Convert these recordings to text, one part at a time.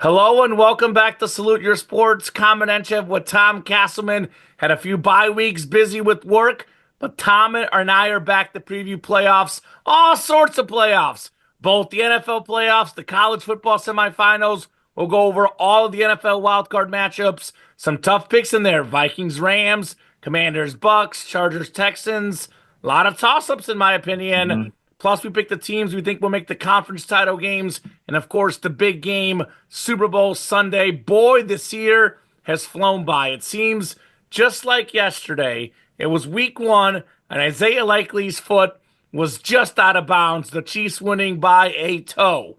Hello and welcome back to Salute Your Sports. Combination with Tom Castleman. Had a few bye weeks, busy with work, but Tom and I are back to preview playoffs, all sorts of playoffs, both the NFL playoffs, the college football semifinals. We'll go over all of the NFL wildcard matchups. Some tough picks in there: Vikings, Rams, Commanders, Bucks, Chargers, Texans. A lot of toss-ups in my opinion. Mhm. Plus, we pick the teams we think will make the conference title games. And of course, the big game, Super Bowl Sunday. Boy, this year has flown by. It seems just like yesterday. It was week one, and Isaiah Likely's foot was just out of bounds. The Chiefs winning by a toe.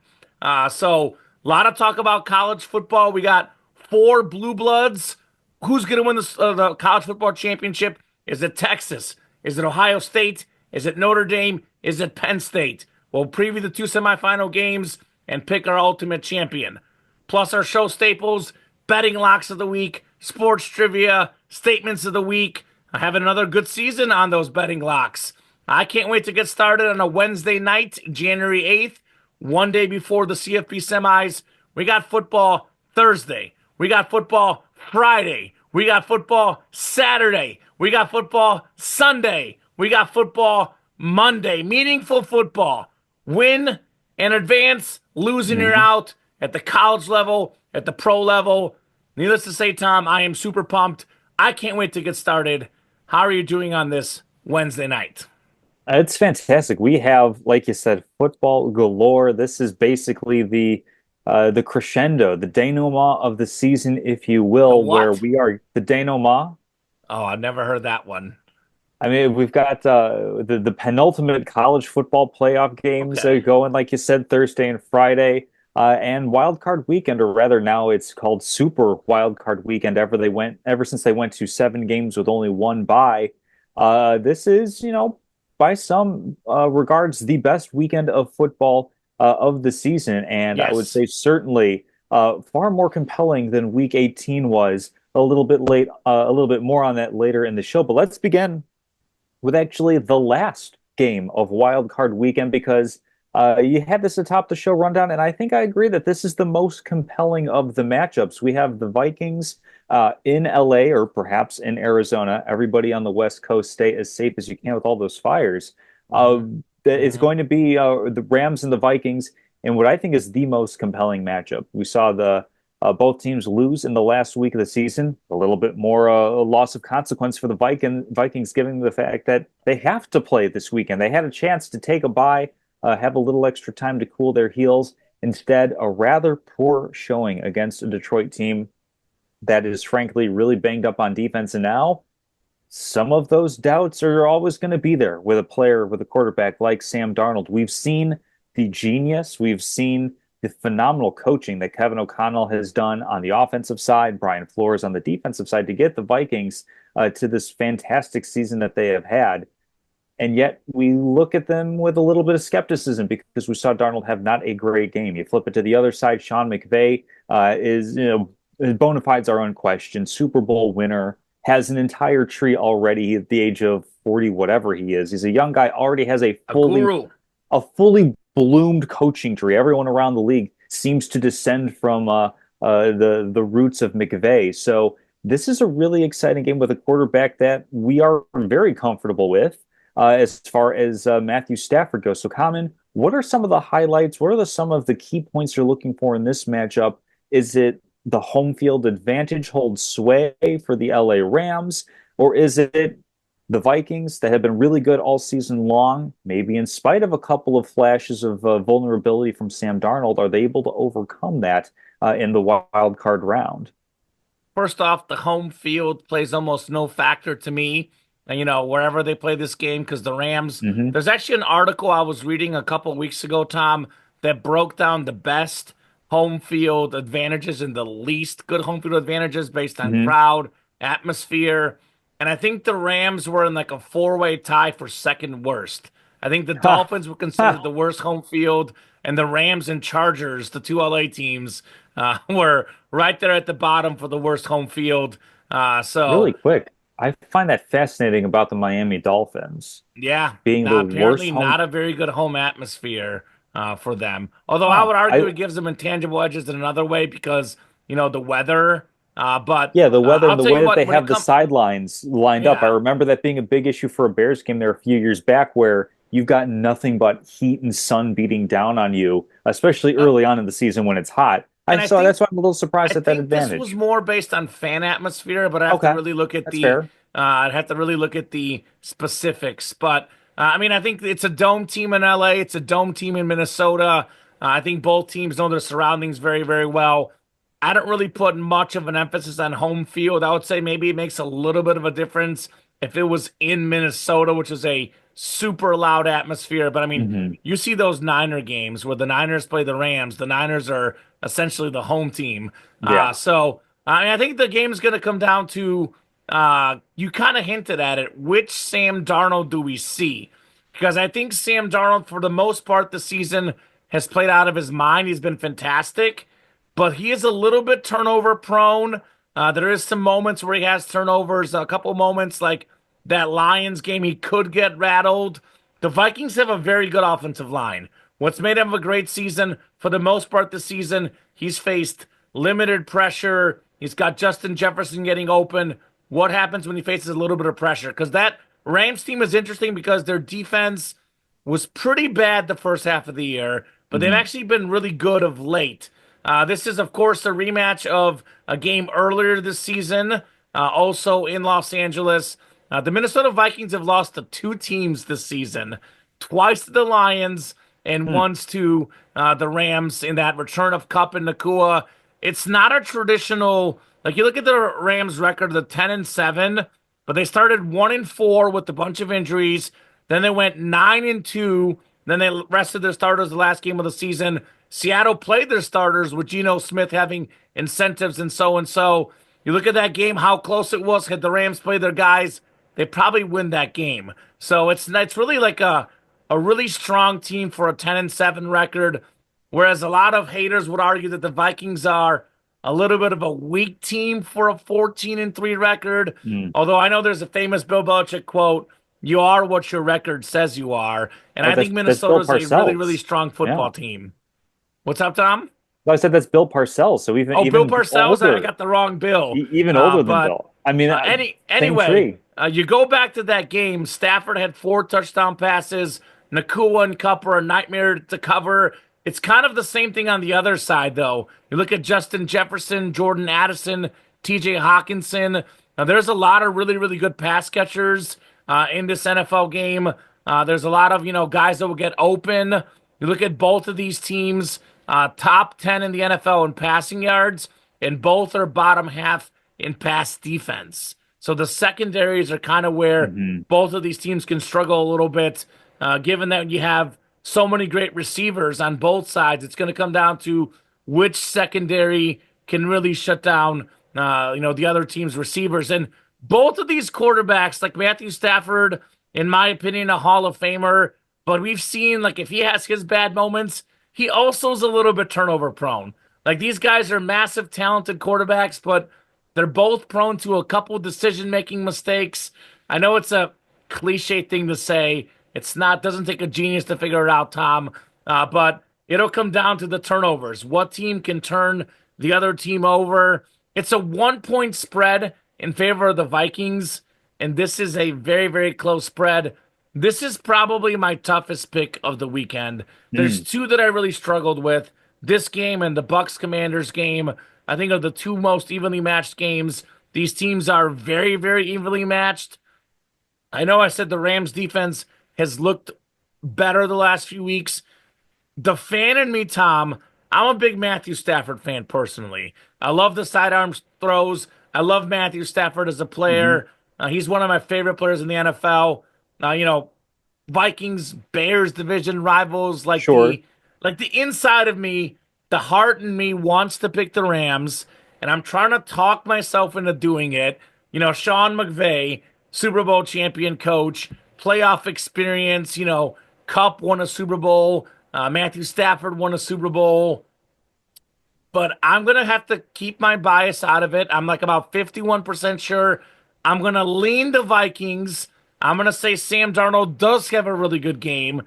So, a lot of talk about college football. We got four blue bloods. Who's going to win the college football championship? Is it Texas? Is it Ohio State? Is it Notre Dame? Is it Penn State? We'll preview the two semifinal games and pick our ultimate champion. Plus our show staples, betting locks of the week, sports trivia, statements of the week. I have another good season on those betting locks. I can't wait to get started on a Wednesday night, January 8th, one day before the CFP semis. We got football Thursday. We got football Friday. We got football Saturday. We got football Sunday. We got football Monday. Meaningful football. Win and advance. Losing you're Mhm. out at the college level, at the pro level. Needless to say, Tom, I am super pumped. I can't wait to get started. How are you doing on this Wednesday night? It's fantastic. We have, like you said, football galore. This is basically the crescendo, the denouement of the season, if you The will, where what? we are the denouement. Oh, I've never heard that one. I mean, we've got the penultimate college football playoff games Okay. going, like you said, Thursday and Friday, and Wild Card Weekend, or rather now it's called Super Wild Card Weekend. Ever since they went to 7 games with only one bye. This is, by some regards, the best weekend of football of the season, and I would Yes. say certainly far more compelling than Week 18 was. A little bit more on that later in the show, but let's begin with actually the last game of Wild Card Weekend because you had this atop the show rundown, and I think I agree that this is the most compelling of the matchups. We have the Vikings in LA or perhaps in Arizona. Everybody on the West Coast stay as safe as you can with all those fires. Uh, Hmm. it's Hmm. going to be the Rams and the Vikings in what I think is the most compelling matchup. We saw the both teams lose in the last week of the season. A little bit more a loss of consequence for the Vikings, given the fact that they have to play this weekend. They had a chance to take a bye, have a little extra time to cool their heels. Instead, a rather poor showing against a Detroit team that is frankly really banged up on defense. And now some of those doubts are always going to be there with a player, with a quarterback like Sam Darnold. We've seen the genius, we've seen the phenomenal coaching that Kevin O'Connell has done on the offensive side, Brian Flores on the defensive side to get the Vikings to this fantastic season that they have had. And yet we look at them with a little bit of skepticism because we saw Darnold have not a great game. You flip it to the other side, Sean McVay is, his bona fides are unquestioned. Super Bowl winner, has an entire tree already at the age of 40, whatever he is. He's a young guy, already has A guru. a fully bloomed coaching tree. Everyone around the league seems to descend from the roots of McVay. So this is a really exciting game with a quarterback that we are very comfortable with as far as Matthew Stafford goes. So, Common, what are some of the highlights? What are some of the key points you're looking for in this matchup? Is it the home field advantage holds sway for the LA Rams, or is it the Vikings that have been really good all season long, maybe in spite of a couple of flashes of vulnerability from Sam Darnold, are they able to overcome that in the wild card round? First off, the home field plays almost no factor to me. And, wherever they play this game, because the Rams, Hmm. there's actually an article I was reading a couple weeks ago, Tom, that broke down the best home field advantages and the least good home field advantages based on Hmm. crowd, atmosphere. And I think the Rams were in like a four-way tie for second worst. I think the Ha, Dolphins were considered ha. the worst home field, and the Rams and Chargers, the two LA teams, were right there at the bottom for the worst home field. So Really quick, I find that fascinating about the Miami Dolphins yeah, being the not worst apparently home. not a very good home atmosphere. for them. Although I Huh. would argue it gives them intangible edges in another way because the weather. But Yeah, the weather I'll and the tell way you that what, they when it have the comes, sidelines lined up. I yeah. remember that being a big issue for a Bears game there a few years back where you've got nothing but heat and sun beating down on you, especially Uh, early on in the season when it's hot. and And I so think that's why I'm a little I surprised at that think this was advantage. more based on fan atmosphere, but I have to Okay, really look at that's the fair. I'd have to really look at the specifics. But I mean, I think it's a dome team in LA. It's a dome team in Minnesota. I think both teams know their surroundings very, very well. I don't really put much of an emphasis on home field. I would say maybe it makes a little bit of a difference if it was in Minnesota, which is a super loud atmosphere. But I mean, Hmm. you see those Niner games where the Niners play the Rams. The Niners are essentially the home team. Yeah. So I mean, I think the game's going to come down to you kind of hinted at it. Which Sam Darnold do we see? Because I think Sam Darnold, for the most part, this season has played out of his mind. He's been fantastic, but he is a little bit turnover prone. There is some moments where he has turnovers. A couple moments like that Lions game, he could get rattled. The Vikings have a very good offensive line. What's made him a great season, for the most part this season, he's faced limited pressure. He's got Justin Jefferson getting open. What happens when he faces a little bit of pressure? Because that Rams team is interesting because their defense was pretty bad the first half of the year, but they've Hmm. actually been really good of late. This is, of course, a rematch of a game earlier this season, also in Los Angeles. The Minnesota Vikings have lost to two teams this season, twice to the Lions and Hmm. once to the Rams in that return of Cup and Nakua. It's not a traditional, like you look at the Rams record, the 10-7, but they started 1-4 with a bunch of injuries. Then they went 9-2. Then they rested their starters the last game of the season. Seattle played their starters with Geno Smith having incentives and so and so. You look at that game, how close it was. Had the Rams played their guys, they probably win that game. So it's really like a really strong team for a 10-7 record. Whereas a lot of haters would argue that the Vikings are a little bit of a weak team for a 14-3 record. Hmm. Although I know there's a famous Bill Belichick quote, "You are what your record says you are." And Oh, I think that's Bill Minnesota's a really, really Parcells. strong Yeah. football team. What's up, Tom? No, I said that's Bill Parcells, so even Oh, Bill even Parcells. I older, got the wrong Bill. even older than But Bill. I mean, same anyway, tree. you go back to that game. Stafford had four touchdown passes. Nakua and Cup are a nightmare to cover. It's kind of the same thing on the other side, though. You look at Justin Jefferson, Jordan Addison, T.J. Hawkinson. Now, there's a lot of really, really good pass catchers in this NFL game. There's a lot of guys that will get open. You look at both of these teams, top 10 in the NFL in passing yards, and both are bottom half in pass defense. So the secondaries are kind of where Hmm. both of these teams can struggle a little bit, given that you have so many great receivers on both sides. It's going to come down to which secondary can really shut down, the other team's receivers. And both of these quarterbacks, like Matthew Stafford, in my opinion, a Hall of Famer, but we've seen like if he has his bad moments, he also is a little bit turnover prone. Like these guys are massive, talented quarterbacks, but they're both prone to a couple decision making mistakes. I know it's a cliche thing to say. It's not, doesn't take a genius to figure it out, Tom. But it'll come down to the turnovers. What team can turn the other team over? It's a 1 point spread in favor of the Vikings, and this is a very, very close spread. This is probably my toughest pick of the weekend. There's two that I really struggled with. This game and the Bucks Commanders game, I think, are the two most evenly matched games. These teams are very, very evenly matched. I know I said the Rams defense has looked better the last few weeks. The fan in me, Tom, I'm a big Matthew Stafford fan personally. I love the sidearm throws. I love Matthew Stafford as a Hmm. player. He's one of my favorite players in the NFL. Vikings Bears division rivals, Sure. like the inside of me, the heart in me wants to pick the Rams, and I'm trying to talk myself into doing it. Sean McVay, Super Bowl champion coach, playoff experience, Cup won a Super Bowl, Matthew Stafford won a Super Bowl. But I'm going to have to keep my bias out of it. I'm like about 51% sure I'm going to lean the Vikings. I'm going to say Sam Darnold does have a really good game.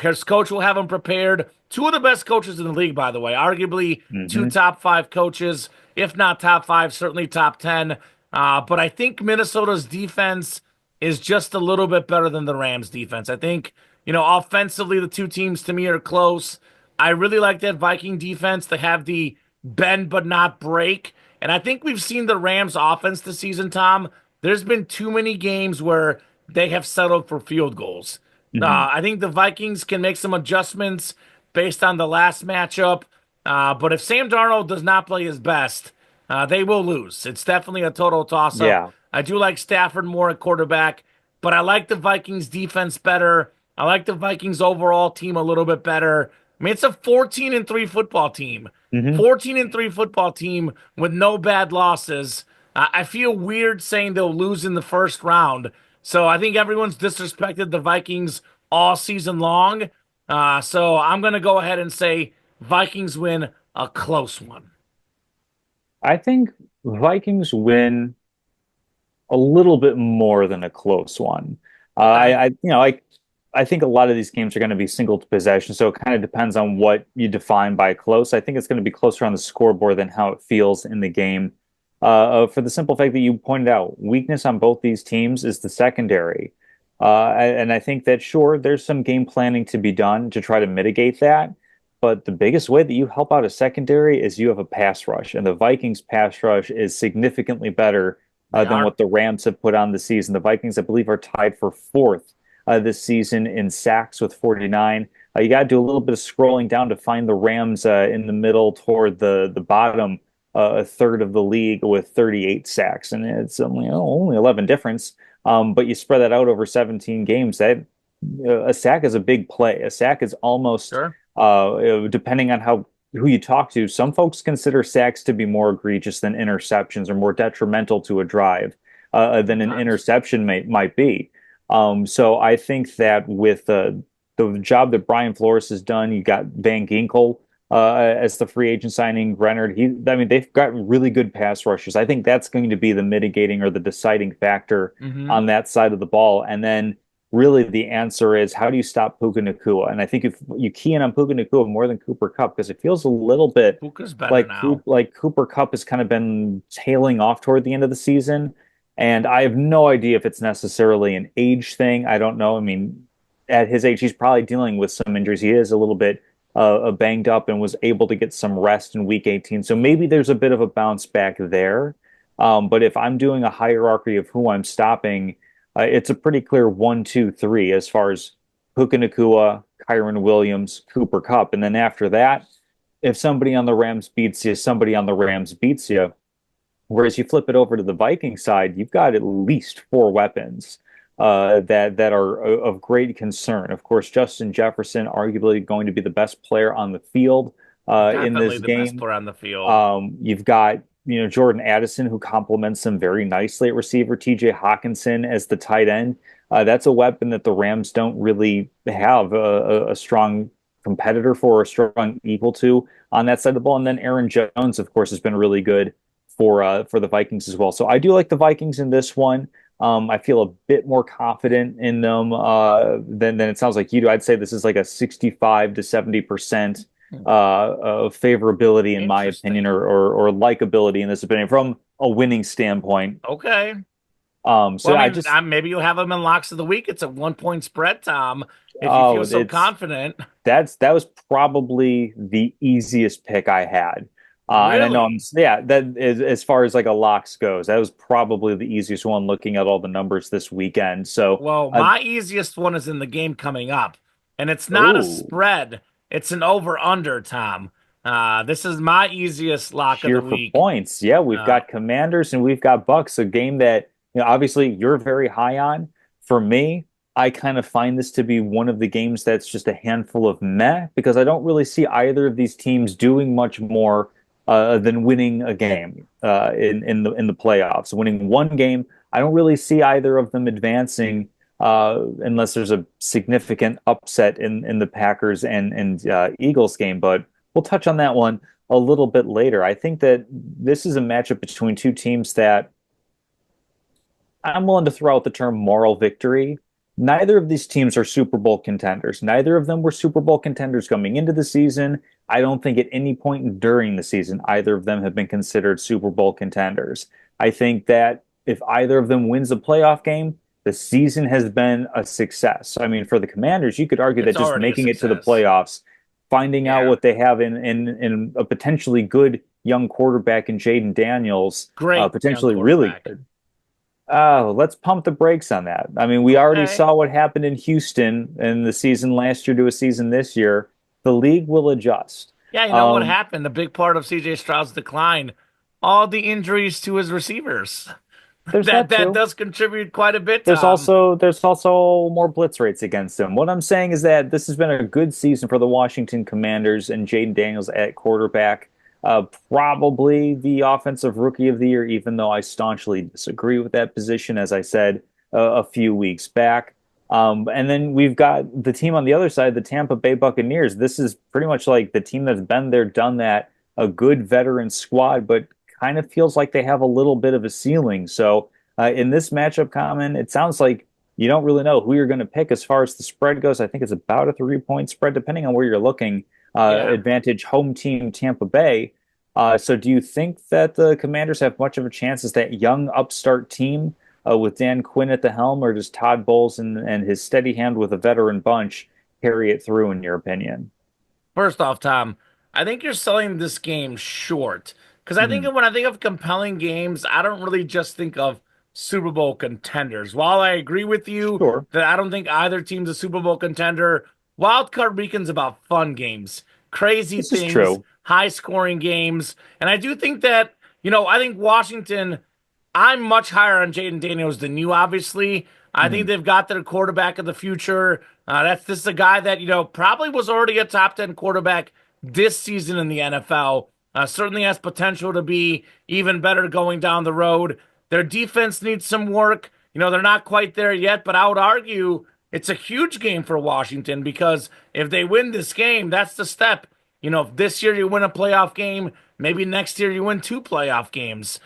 His coach will have him prepared. Two of the best coaches in the league, by the way, arguably two Hmm. top five coaches, if not top five, certainly top 10. But I think Minnesota's defense is just a little bit better than the Rams defense. I think, offensively, the two teams to me are close. I really like that Viking defense. They have the bend but not break. And I think we've seen the Rams offense this season, Tom. There's been too many games where they have settled for field goals. Hmm. I think the Vikings can make some adjustments based on the last matchup. But if Sam Darnold does not play his best, they will lose. It's definitely a total toss up. Yeah. I do like Stafford more at quarterback, but I like the Vikings defense better. I like the Vikings overall team a little bit better. I mean, it's a 14-3 football team. Hmm. 14-3 football team with no bad losses. I feel weird saying they'll lose in the first round. So I think everyone's disrespected the Vikings all season long. So I'm going to go ahead and say Vikings win a close one. I think Vikings win a little bit more than a close one. Okay. I think a lot of these games are going to be single possession, so it kind of depends on what you define by close. I think it's going to be closer on the scoreboard than how it feels in the game. For the simple fact that you pointed out, weakness on both these teams is the secondary. And I think that sure, there's some game planning to be done to try to mitigate that. But the biggest way that you help out a secondary is you have a pass rush, and the Vikings pass rush is significantly better They than are. what the Rams have put on the season. The Vikings, I believe, are tied for fourth this season in sacks with 49. You got to do a little bit of scrolling down to find the Rams in the middle toward the bottom a third of the league with 38 sacks, and it's only 11 difference. But you spread that out over 17 games. That a sack is a big play. A sack is almost Sure. depending on how who you talk to, some folks consider sacks to be more egregious than interceptions or more detrimental to a drive than an Sometimes. interception might be. So I think that with the job that Brian Flores has done, you got Van Ginkel as the free agent signing, Renard. I mean, they've got really good pass rushers. I think that's going to be the mitigating or the deciding factor Hmm. on that side of the ball. And then really the answer is how do you stop Puka Nacua? And I think if you key in on Puka Nacua more than Cooper Kupp, because it feels a little bit Puka's better now. Like Cooper Kupp has kind of been tailing off toward the end of the season. And I have no idea if it's necessarily an age thing. I don't know. I mean, at his age, he's probably dealing with some injuries. He is a little bit banged up and was able to get some rest in week 18. So maybe there's a bit of a bounce back there. But if I'm doing a hierarchy of who I'm stopping, it's a pretty clear 1, 2, 3 as far as Puka Nacua, Kyron Williams, Cooper Kupp. And then after that, if somebody on the Rams beats you, somebody on the Rams beats you. Whereas you flip it over to the Viking side, you've got at least four weapons that are of great concern. Of course, Justin Jefferson, arguably going to be the best player on the field in Definitely this the best game. player on the field. You've got Jordan Addison, who complements him very nicely at receiver. TJ Hawkinson as the tight end. That's a weapon that the Rams don't really have a strong competitor for, a strong equal to on that side of the ball. And then Aaron Jones, of course, has been really good for the Vikings as well. So I do like the Vikings in this one. I feel a bit more confident in them than it sounds like you do. I'd say this is like a 65 to 70% of favorability, in my opinion, Interesting. or likability in this opinion from a winning standpoint. Okay. So Well, I I mean, just, maybe you'll have them in locks of the week. It's a 1 point spread, Tom. If you oh, feel so confident. that was probably the easiest pick I had. And I know Really? yeah, that is as far as like a locks goes, that was probably the easiest one looking at all the numbers this weekend. So, Well, my easiest one is in the game coming up, and it's not a oh, spread. It's an over/under, Tom. This is my easiest lock of cheer the for week. points. Yeah, we've Uh, got Commanders and we've got Bucks, a game that obviously you're very high on. For me, I kind of find this to be one of the games that's just a handful of meh because I don't really see either of these teams doing much more than winning a game in the playoffs. Winning one game, I don't really see either of them advancing unless there's a significant upset in the Packers and Eagles game. But we'll touch on that one a little bit later. I think that this is a matchup between two teams that I'm willing to throw out the term moral victory. neither of these teams are Super Bowl contenders. Neither of them were Super Bowl contenders coming into the season. I don't think at any point during the season either of them have been considered Super Bowl contenders. I think that if either of them wins a playoff game, the season has been a success. I mean, for the Commanders, you could argue It's that just already a making it to the success. playoffs, finding out Yeah. what they have in a potentially good young quarterback in Jaden Daniels, Great young potentially really quarterback. good. Let's pump the brakes on that. I mean, we already Okay. saw what happened in Houston in the season last year to a season this year. The league will adjust. Yeah, you know what Um, happened? A big part of CJ Stroud's decline, all the injuries to his receivers. there's That that that too. does contribute quite a bit, There's Tom. also there's also more blitz rates against him. What I'm saying is that this has been a good season for the Washington Commanders and Jaden Daniels at quarterback. Probably the offensive rookie of the year, even though I staunchly disagree with that position, as I said a few weeks back. And then we've got the team on the other side, the Tampa Bay Buccaneers. This is pretty much like the team that's been there, done that, a good veteran squad, but kind of feels like they have a little bit of a ceiling. So in this matchup, Common, it sounds like you don't really know who you're going to pick as far as the spread goes. I think it's about a 3-point spread, depending on where you're looking. Yeah. Advantage home team Tampa Bay. So do you think that the Commanders have much of a chance as that young upstart team with Dan Quinn at the helm, or does Todd Bowles and his steady hand with a veteran bunch carry it through, in your opinion? First off, Tom, I think you're selling this game short. Because I think Mhm. when I think of compelling games, I don't really just think of Super Bowl contenders. While I agree with you Sure, that I don't think either team's a Super Bowl contender, Wild Card Weekend's about fun games, crazy this is things, true. high scoring games. And I do think that, I think Washington, I'm much higher on Jaden Daniels than you, obviously. I think Mhm. they've got their quarterback of the future. This is a guy that, probably was already a top 10 quarterback this season in the NFL. Certainly has potential to be even better going down the road. Their defense needs some work. They're not quite there yet, but I would argue it's a huge game for Washington because if they win this game, that's the step. If this year you win a playoff game, maybe next year you win two playoff games.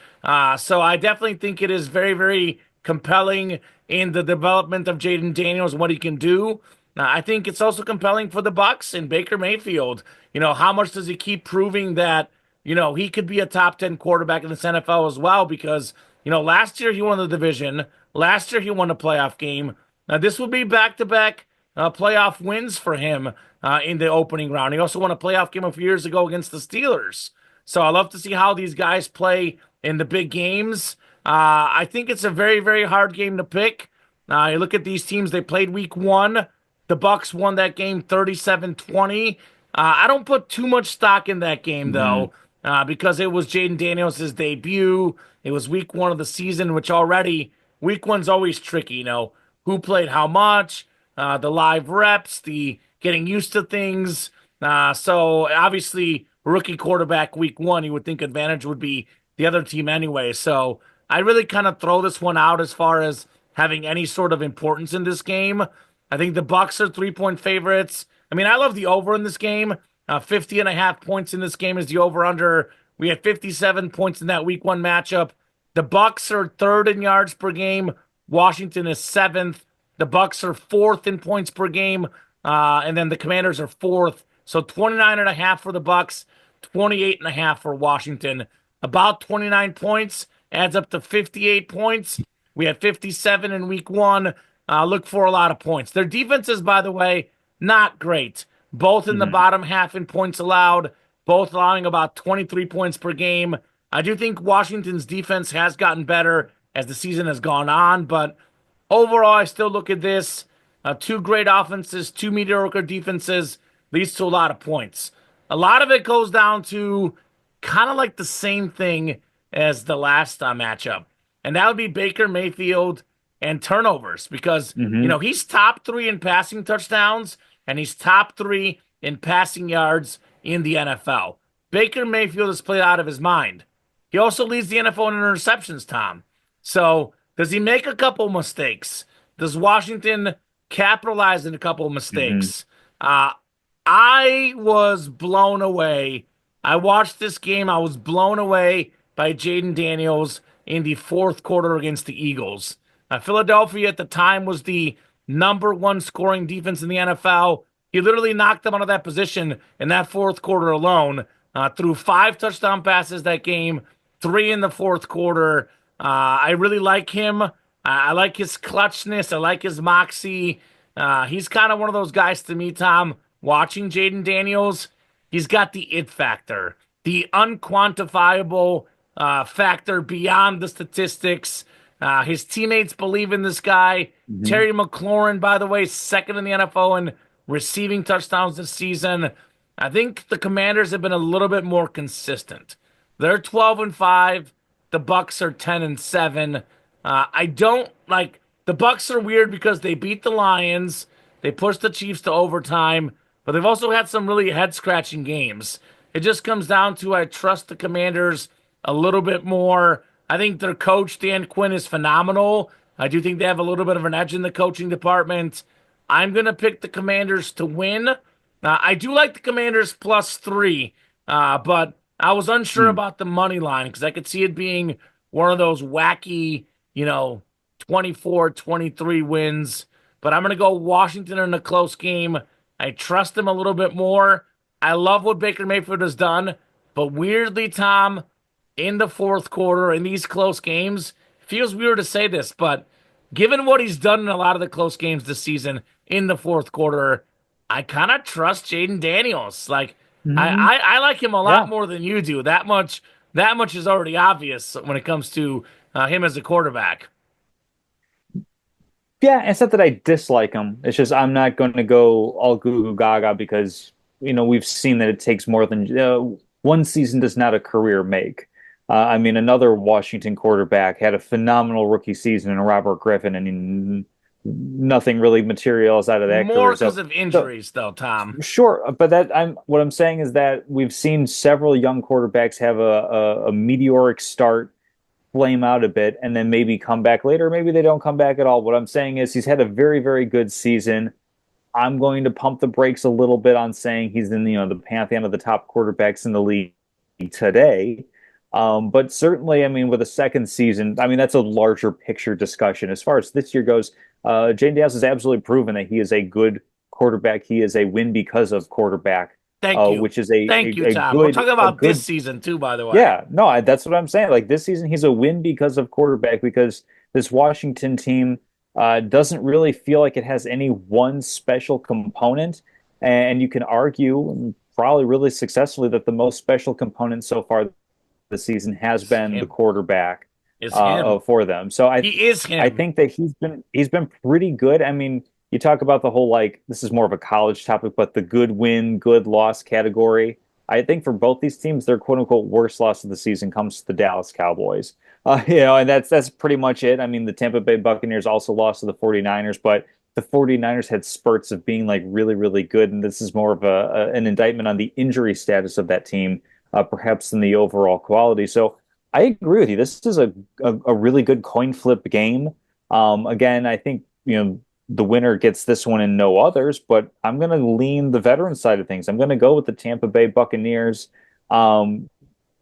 So I definitely think it is very, very compelling in the development of Jaden Daniels and what he can do. I think it's also compelling for the Bucks and Baker Mayfield. How much does he keep proving that, he could be a top 10 quarterback in this NFL as well? Because, last year he won the division. Last year he won a playoff game. Now, this will be back to back playoff wins for him in the opening round. He also won a playoff game a few years ago against the Steelers. So I love to see how these guys play in the big games. I think it's a very, very hard game to pick. You look at these teams, they played week one. The Bucks won that game 37-20. I don't put too much stock in that game, Mhm. though, because it was Jaden Daniels' debut. It was week one of the season, which already, week one's always tricky, who played how much, the live reps, the getting used to things. So obviously, rookie quarterback week one, you would think advantage would be the other team anyway. So I really kind of throw this one out as far as having any sort of importance in this game. I think the Bucks are 3-point favorites. I mean, I love the over in this game. 50 and a half points in this game is the over under. We had 57 points in that week one matchup. The Bucks are third in yards per game. Washington is seventh. The Bucks are fourth in points per game. And then the Commanders are fourth. So 29 and a half for the Bucks, 28 and a half for Washington. About 29 points adds up to 58 points. We had 57 in week one. Look for a lot of points. Their defenses, by the way, not great. Both in the Mhm. bottom half in points allowed, both allowing about 23 points per game. I do think Washington's defense has gotten better as the season has gone on, but overall, I still look at this. Two great offenses, two mediocre defenses leads to a lot of points. A lot of it goes down to kind of like the same thing as the last matchup, and that would be Baker Mayfield and turnovers because, Mhm. he's top three in passing touchdowns and he's top three in passing yards in the NFL. Baker Mayfield has played out of his mind. He also leads the NFL in interceptions, Tom. So does he make a couple mistakes? Does Washington capitalize on a couple Mhm. mistakes? Uh, I was blown away. I watched this game. I was blown away by Jaden Daniels in the fourth quarter against the Eagles. Philadelphia at the time was the number one scoring defense in the NFL. He literally knocked them out of that position in that fourth quarter alone. Threw 5 touchdown passes that game, 3 in the fourth quarter. I really like him. I like his clutchness. I like his moxie. He's kind of one of those guys to me, Tom, watching Jaden Daniels. He's got the it factor, the unquantifiable factor beyond the statistics. His teammates believe in this guy. Hmm. Terry McLaurin, by the way, second in the NFL in receiving touchdowns this season. I think the Commanders have been a little bit more consistent. They're 12-5. The Bucks are 10-7. I don't like the Bucks are weird because they beat the Lions. They pushed the Chiefs to overtime, but they've also had some really head-scratching games. It just comes down to I trust the Commanders a little bit more. I think their coach, Dan Quinn, is phenomenal. I do think they have a little bit of an edge in the coaching department. I'm going to pick the Commanders to win. I do like the Commanders +3, but I was unsure Mm. about the money line because I could see it being one of those wacky, 24-23 wins. But I'm going to go Washington in a close game. I trust them a little bit more. I love what Baker Mayfield has done, but weirdly, Tom, in the fourth quarter in these close games. Feels weird to say this, but given what he's done in a lot of the close games this season in the fourth quarter, I kind of trust Jaden Daniels. Like I, Hmm. I I like him a lot Yeah. more than you do. That much is already obvious when it comes to him as a quarterback. Yeah, it's not that I dislike him. It's just I'm not going to go all goo goo gaga because we've seen that it takes more than one season does not a career make. I mean, another Washington quarterback had a phenomenal rookie season in Robert Griffin, and nothing really materials out of that More career. because So, of so injuries, though, Tom. sure, but that I'm what I'm saying is that we've seen several young quarterbacks have a meteoric start, flame out a bit, and then maybe come back later. Maybe they don't come back at all. What I'm saying is he's had a very, very good season. I'm going to pump the brakes a little bit on saying he's in the pantheon of the top quarterbacks in the league today. But certainly, I mean, with a second season, I mean, that's a larger picture discussion. As far as this year goes, Jane Daniels has absolutely proven that he is a good quarterback. He is a win because of quarterback, Thank you. which is Thank you, a Tom. We're talking a about this good season too, by the way. yeah, no, that's what I'm saying. Like this season, he's a win because of quarterback, because this Washington team doesn't really feel like it has any one special component. And you can argue, and probably really successfully, that the most special component so far this season has It's been the him. quarterback It's him. for them. So He is I him. think that he's been pretty good. I mean, you talk about the whole like this is more of a college topic, but the good win, good loss category. I think for both these teams, their quote unquote worst loss of the season comes to the Dallas Cowboys. And that's pretty much it. I mean, the Tampa Bay Buccaneers also lost to the 49ers, but the 49ers had spurts of being like really, really good. And this is more of an indictment on the injury status of that team, perhaps than the overall quality. So I agree with you. This is a really good coin flip game. Again, I think, the winner gets this one and no others, but I'm going to lean the veteran side of things. I'm going to go with the Tampa Bay Buccaneers. Um,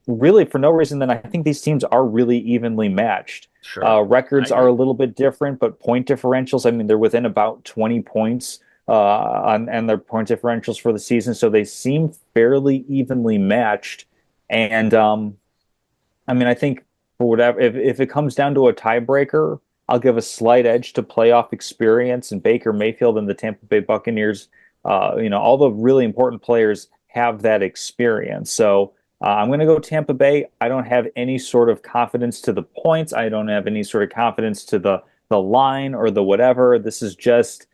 Really, for no reason than I think these teams are really evenly matched. Sure. I Records are a agree. little bit different, but point differentials, I mean, they're within about 20 points on their point differentials for the season, so they seem fairly evenly matched. And I mean, I think for whatever, if it comes down to a tiebreaker, I'll give a slight edge to playoff experience and Baker Mayfield and the Tampa Bay Buccaneers. All the really important players have that experience. So I'm going to go Tampa Bay. I don't have any sort of confidence to the points. I don't have any sort of confidence to the line or the whatever. This is just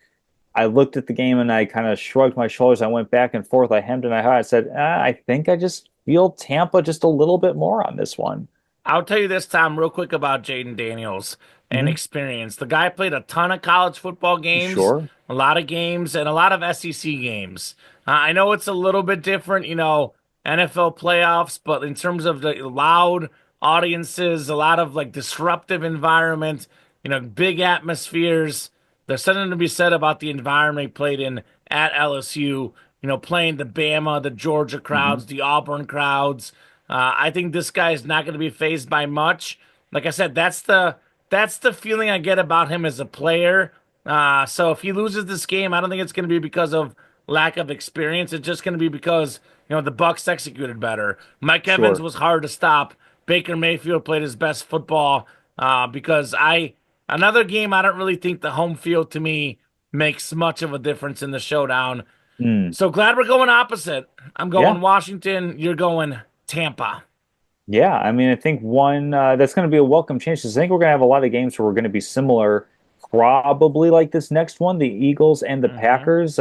I looked at the game and I kind of shrugged my shoulders. I went back and forth. I hemmed and I hawed. I said, I think I just feel Tampa just a little bit more on this one. I'll tell you this, Tom, real quick about Jaden Daniels and Hmm. experience. The guy played a ton of college football games, Sure. a lot of games, and a lot of SEC games. I know it's a little bit different, NFL playoffs, but in terms of the loud audiences, a lot of like disruptive environment, big atmospheres. There's something to be said about the environment he played in at LSU, playing the Bama, the Georgia Hmm. crowds, the Auburn crowds. I think this guy is not going to be phased by much. Like I said, that's the feeling I get about him as a player. So if he loses this game, I don't think it's going to be because of lack of experience. It's just going to be because, the Bucks executed better. Mike Evans Sure. was hard to stop. Baker Mayfield played his best football. Because another game, I don't really think the home field to me makes much of a difference in the showdown. Mm. So glad we're going opposite. I'm Yeah. going Washington. You're going Tampa. Yeah, I mean, I think one that's going to be a welcome change. 'Cause I think we're going to have a lot of games where we're going to be similar, probably like this next one, the Eagles and the Hmm. Packers.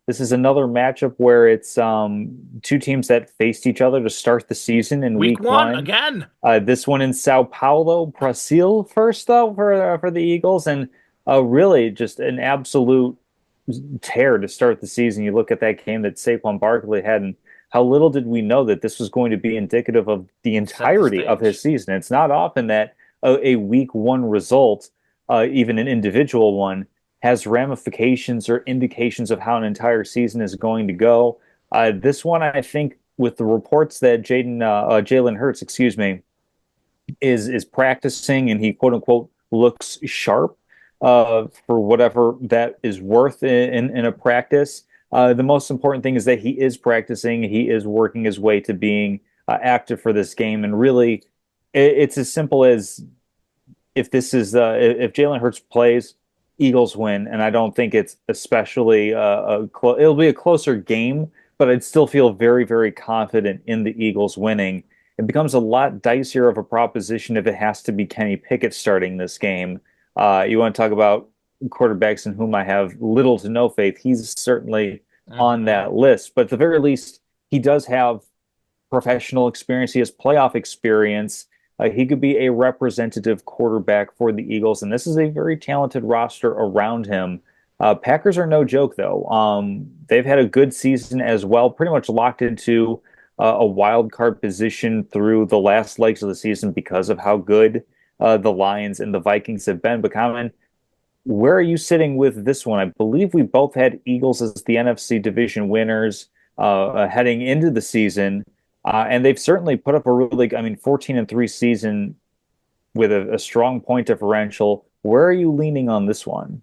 This is another matchup where it's two teams that faced each other to start the season in Week week one one. again. This one in Sao Paulo, Brazil, first though for the Eagles, and really just an absolute tear to start the season. You look at that game that Saquon Barkley had, and how little did we know that this was going to be indicative of the Set the entirety of his stage. season. It's not often that a week one result, even an individual one, has ramifications or indications of how an entire season is going to go. This one, I think, with the reports that Jalen Hurts, excuse me, is practicing and he quote unquote looks sharp for whatever that is worth in a practice. The most important thing is that he is practicing. He is working his way to being active for this game. And really, it's as simple as if Jalen Hurts plays, Eagles win. And I don't think it's especially it'll be a closer game, but I'd still feel very, very confident in the Eagles winning. It becomes a lot dicier of a proposition if it has to be Kenny Pickett starting this game. You want to talk about quarterbacks in whom I have little to no faith. He's certainly on Hmm. that list, but at the very least, he does have professional experience. He has playoff experience. He could be a representative quarterback for the Eagles, and this is a very talented roster around him. Packers are no joke, though. They've had a good season as well, pretty much locked into a wild card position through the last legs of the season because of how good the Lions and the Vikings have been. But Common, where are you sitting with this one? I believe we both had Eagles as the NFC division winners heading into the season. And they've certainly put up a really, I mean, 14-3 season with a strong point differential. Where are you leaning on this one?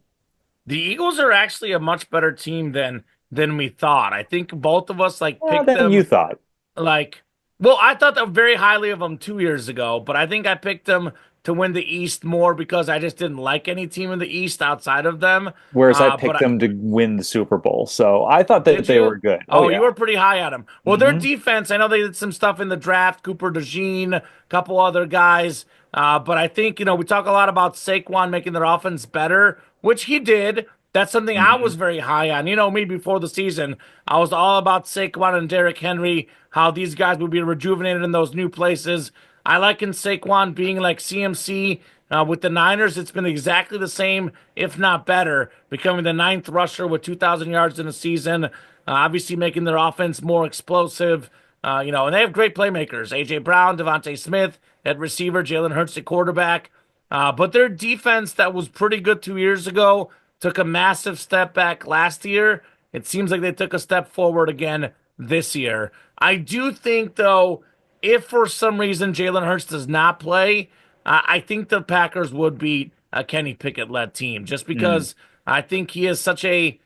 The Eagles are actually a much better team than we thought. I think both of us picked Than you them thought. like well, I thought very highly of them 2 years ago, but I think I picked them to win the East more because I just didn't like any team in the East outside of them. Whereas I But picked them to win the Super Bowl. So I thought that did they you? were good. Oh, Oh, you yeah. were pretty high on them. Well, their Hmm. defense, I know they did some stuff in the draft, Cooper DeJean, a couple other guys. But I think, we talk a lot about Saquon making their offense better, which he did. That's something I was Hmm. very high on. You know me before the season. I was all about Saquon and Derrick Henry, how these guys would be rejuvenated in those new places. I liken Saquon being like CMC with the Niners. It's been exactly the same, if not better, becoming the ninth rusher with 2,000 yards in a season. Obviously, making their offense more explosive. And they have great playmakers: AJ Brown, Devontae Smith at receiver, Jalen Hurts at quarterback. But their defense, that was pretty good 2 years ago, took a massive step back last year. It seems like they took a step forward again this year. I do think, though, if for some reason Jalen Hurts does not play, I think the Packers would beat a Kenny Pickett led team just Mm. because I think he is such a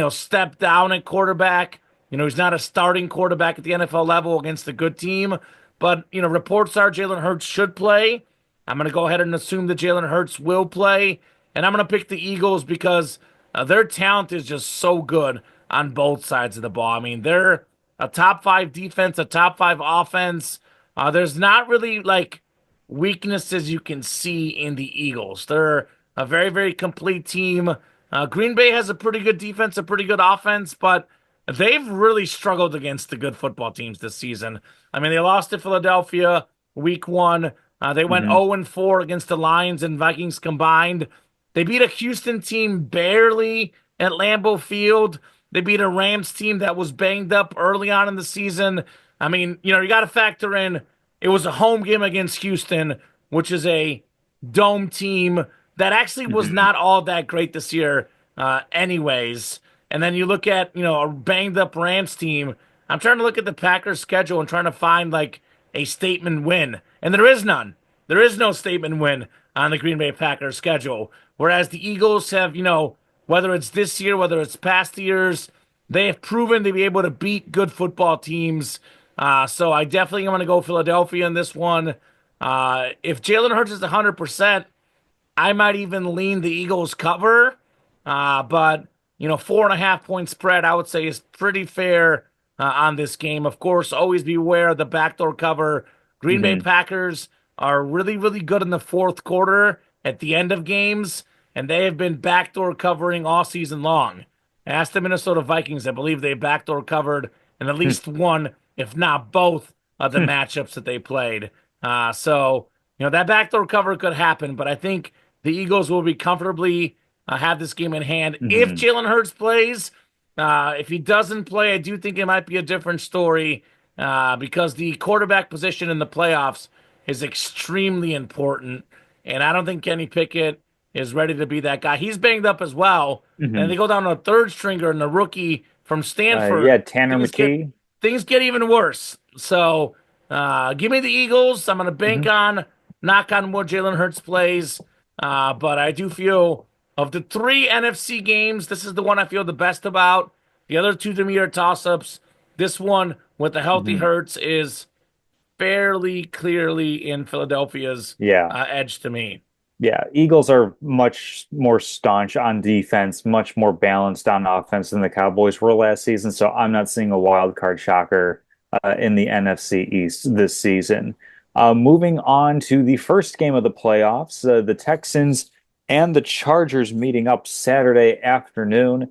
step down at quarterback. He's not a starting quarterback at the NFL level against a good team. But, reports are Jalen Hurts should play. I'm going to go ahead and assume that Jalen Hurts will play. And I'm going to pick the Eagles because their talent is just so good on both sides of the ball. I mean, they're a top five defense, a top five offense. There's not really weaknesses you can see in the Eagles. They're a very, very complete team. Green Bay has a pretty good defense, a pretty good offense, but they've really struggled against the good football teams this season. I mean, they lost to Philadelphia week one. They went Hmm. 0-4 against the Lions and Vikings combined. They beat a Houston team barely at Lambeau Field. They beat a Rams team that was banged up early on in the season. I mean, you got to factor in it was a home game against Houston, which is a dome team that actually was Hmm. not all that great this year, anyways. And then you look at, a banged up Rams team. I'm trying to look at the Packers schedule and trying to find a statement win. And there is none. There is no statement win on the Green Bay Packers schedule. Whereas the Eagles have, whether it's this year, whether it's past years, they have proven to be able to beat good football teams. So I definitely am going to go Philadelphia in this one. If Jalen Hurts is 100%, I might even lean the Eagles cover. But 4.5 point spread, I would say, is pretty fair on this game. Of course, always beware of the backdoor cover. Green Bay Hmm. Packers are really, really good in the fourth quarter at the end of games, and they have been backdoor covering all season long. Ask the Minnesota Vikings, I believe they backdoor covered in at least one, if not both, of the matchups that they played. So that backdoor cover could happen, but I think the Eagles will be comfortably have this game in hand. If Hmm. Jalen Hurts plays, if he doesn't play, I do think it might be a different story because the quarterback position in the playoffs is extremely important. And I don't think Kenny Pickett is ready to be that guy. He's banged up as well. And Hmm. they go down to a third stringer and the rookie from Yeah, Stanford. Tanner Things get McKee. things get even worse. So give me the Eagles. I'm gonna bank Hmm. on knock on wood Jalen Hurts plays. But I do feel of the three NFC games, this is the one I feel the best about. The other two to me are toss-ups. This one with the healthy Hmm. Hurts is fairly clearly in Philadelphia's Yeah. edge to me. Yeah, Eagles are much more staunch on defense, much more balanced on offense than the Cowboys were last season. So I'm not seeing a wild card shocker in the NFC East this season. Moving on to the first game of the playoffs, the Texans and the Chargers meeting up Saturday afternoon.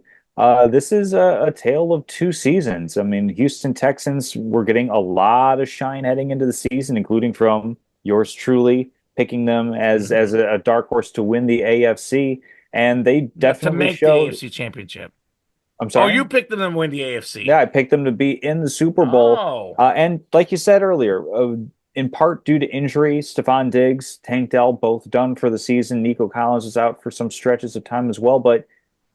This is a tale of two seasons. I mean, Houston Texans were getting a lot of shine heading into the season, including from yours truly picking them as Mhm. a dark horse to win the AFC, and they To definitely make the showed. AFC Championship. I'm Oh, sorry. you picked them to win the Yeah, AFC. I picked them to be in the Super Bowl, Oh, and like you said earlier, in part due to injury, Stephon Diggs, Tank Dell, both done for the season. Nico Collins was out for some stretches of time as well, but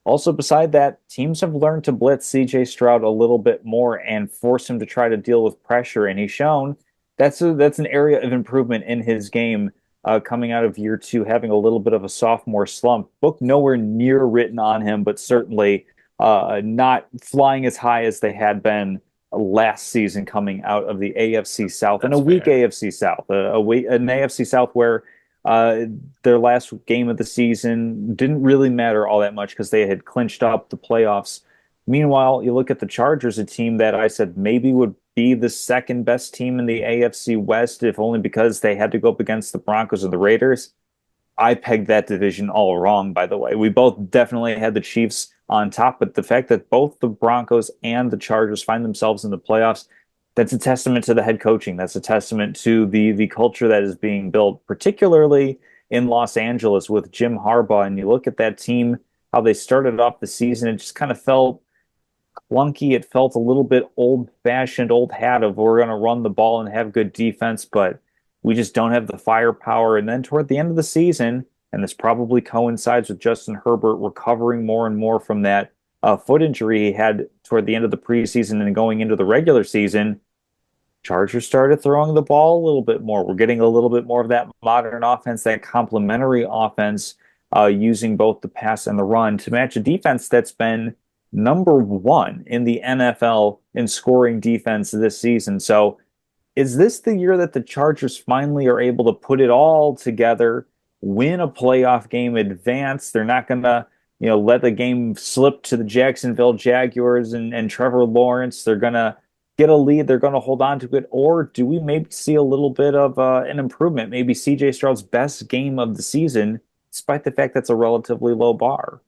also beside that, teams have learned to blitz CJ Stroud a little bit more and force him to try to deal with pressure, and he's shown that's an area of improvement in his game coming out of year two, having a little bit of a sophomore slump. Book nowhere near written on him, but certainly not flying as high as they had been last season coming out of the AFC South and a that's weak fair. AFC South, an AFC South where uh, their last game of the season didn't really matter all that much because they had clinched up the playoffs. Meanwhile, you look at the Chargers, a team that I said maybe would be the second best team in the AFC West, if only because they had to go up against the Broncos and the Raiders. I pegged that division all wrong, by the way. We both definitely had the Chiefs on top, but the fact that both the Broncos and the Chargers find themselves in the playoffs, that's a testament to the head coaching. That's a testament to the culture that is being built, particularly in Los Angeles with Jim Harbaugh. And you look at that team, how they started off the season, it just kind of felt clunky. It felt a little bit old-fashioned, old hat of we're going to run the ball and have good defense, but we just don't have the firepower. And then toward the end of the season, and this probably coincides with Justin Herbert recovering more and more from that foot injury he had toward the end of the preseason and going into the regular season, Chargers started throwing the ball a little bit more. We're getting a little bit more of that modern offense, that complementary offense, using both the pass and the run to match a defense that's been number one in the NFL in scoring defense this season. So, is this the year that the Chargers finally are able to put it all together, win a playoff game, advance? They're not going to, let the game slip to the Jacksonville Jaguars and Trevor Lawrence. They're going to get a lead. They're going to hold on to it. Or do we maybe see a little bit of an improvement? Maybe CJ Stroud's best game of the season, despite the fact that's a relatively low bar.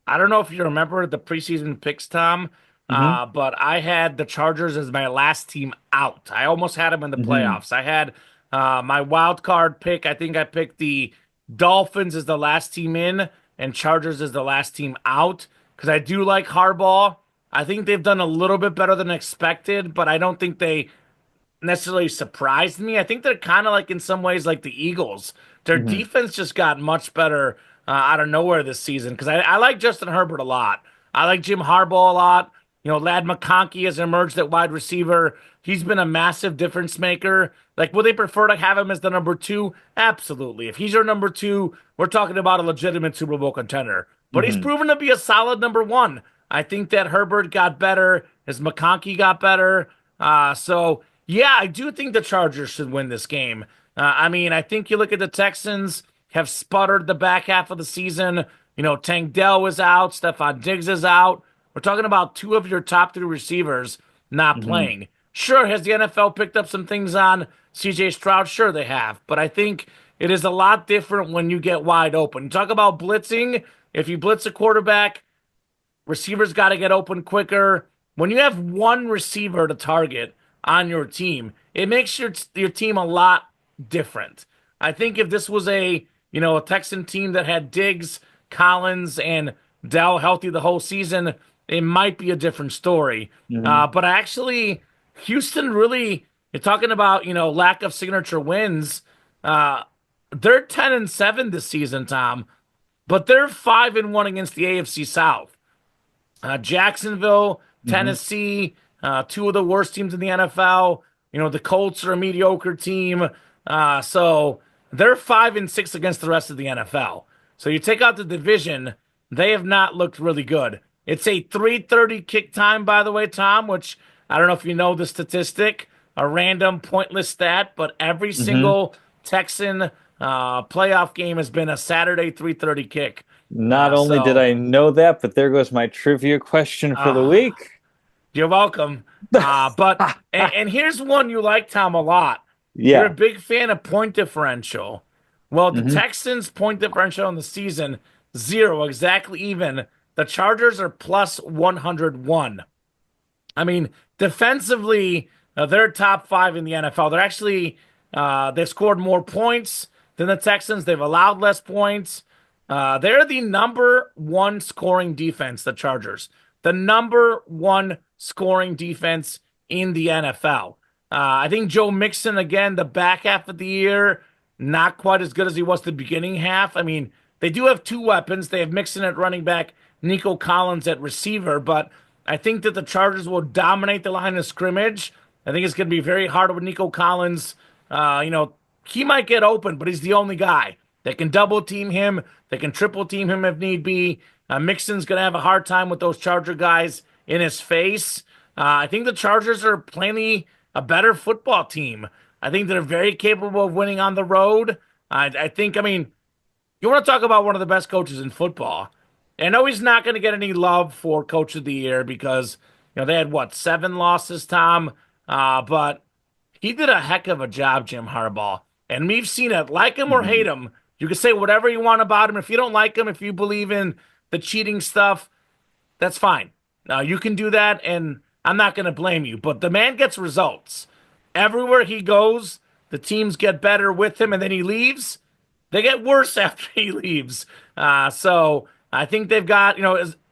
I don't know if you remember the preseason picks, Tom, Hmm. but I had the Chargers as my last team out. I almost had them in the Hmm. playoffs. I had my wild card pick. I think I picked the Dolphins as the last team in and Chargers as the last team out because I do like Harbaugh. I think they've done a little bit better than expected, but I don't think they necessarily surprised me. I think they're kind of like in some ways like the Eagles. Their Hmm. defense just got much better out of nowhere this season because I like Justin Herbert a lot. I like Jim Harbaugh a lot. Lad McConkey has emerged at wide receiver. he's been a massive difference maker. Like, would they prefer to have him as the number two? Absolutely. If he's your number two, we're talking about a legitimate Super Bowl contender. But he's Hmm. proven to be a solid number one. I think that Herbert got better as McConkey got better. So yeah, I do think the Chargers should win this game. I mean, I think you look at the Texans have sputtered the back half of the season. Tank Dell is out, Stephon Diggs is out. We're talking about two of your top three receivers not Hmm. playing. Sure, has the NFL picked up some things on CJ Stroud? Sure, they have. But I think it is a lot different when you get wide open. You talk about blitzing. If you blitz a quarterback, receivers got to get open quicker. When you have one receiver to target on your team, it makes your team a lot different. I think if this was a Texan team that had Diggs, Collins, and Dell healthy the whole season, it might be a different story. Hmm. But actually, Houston really, you're talking about lack of signature wins. Uh, they're 10-7 this season, Tom, but they're 5-1 against the AFC South. Jacksonville, Hmm. Tennessee, two of the worst teams in the NFL. The Colts are a mediocre team. So they're 5-6 against the rest of the NFL. So you take out the division, they have not looked really good. It's a 3:30 kick time, by the way, Tom, which I don't know if you know the statistic, a random pointless stat, but every Hmm. single Texan playoff game has been a Saturday 3:30 kick. Not only did So I know that, but there goes my trivia question for the uh, week. You're welcome. And here's one you like, Tom, a lot. You're a Yeah. big fan of point differential. Well, the Hmm. Texans' point differential in the season, zero, exactly even. The Chargers are plus 101. I mean, defensively, they're top five in the NFL. They've scored more points than the Texans. They've allowed less points. They're the number one scoring defense, the Chargers. The number one scoring defense in the NFL. I think Joe Mixon, again, the back half of the year, not quite as good as he was the beginning half. I mean, they do have two weapons. They have Mixon at running back, Nico Collins at receiver, but I think that the Chargers will dominate the line of scrimmage. I think it's going to be very hard with Nico Collins. He might get open, but he's the only guy. They can double team him. They can triple team him if need be. Mixon's going to have a hard time with those Charger guys in his face. I think the Chargers are plainly a better football team. I think they're very capable of winning on the road. I mean, you want to talk about one of the best coaches in football. I know he's not going to get any love for Coach of the Year because they had what, 7 losses, Tom. But he did a heck of a job, Jim Harbaugh, and we've seen it. Like him or hate Hmm. him, you can say whatever you want about him. If you don't like him, if you believe in the cheating stuff, that's fine. You can do that, and I'm not going to blame you. But the man gets results. Everywhere he goes, the teams get better with him, and then he leaves. They get worse after he leaves. So I think they've got,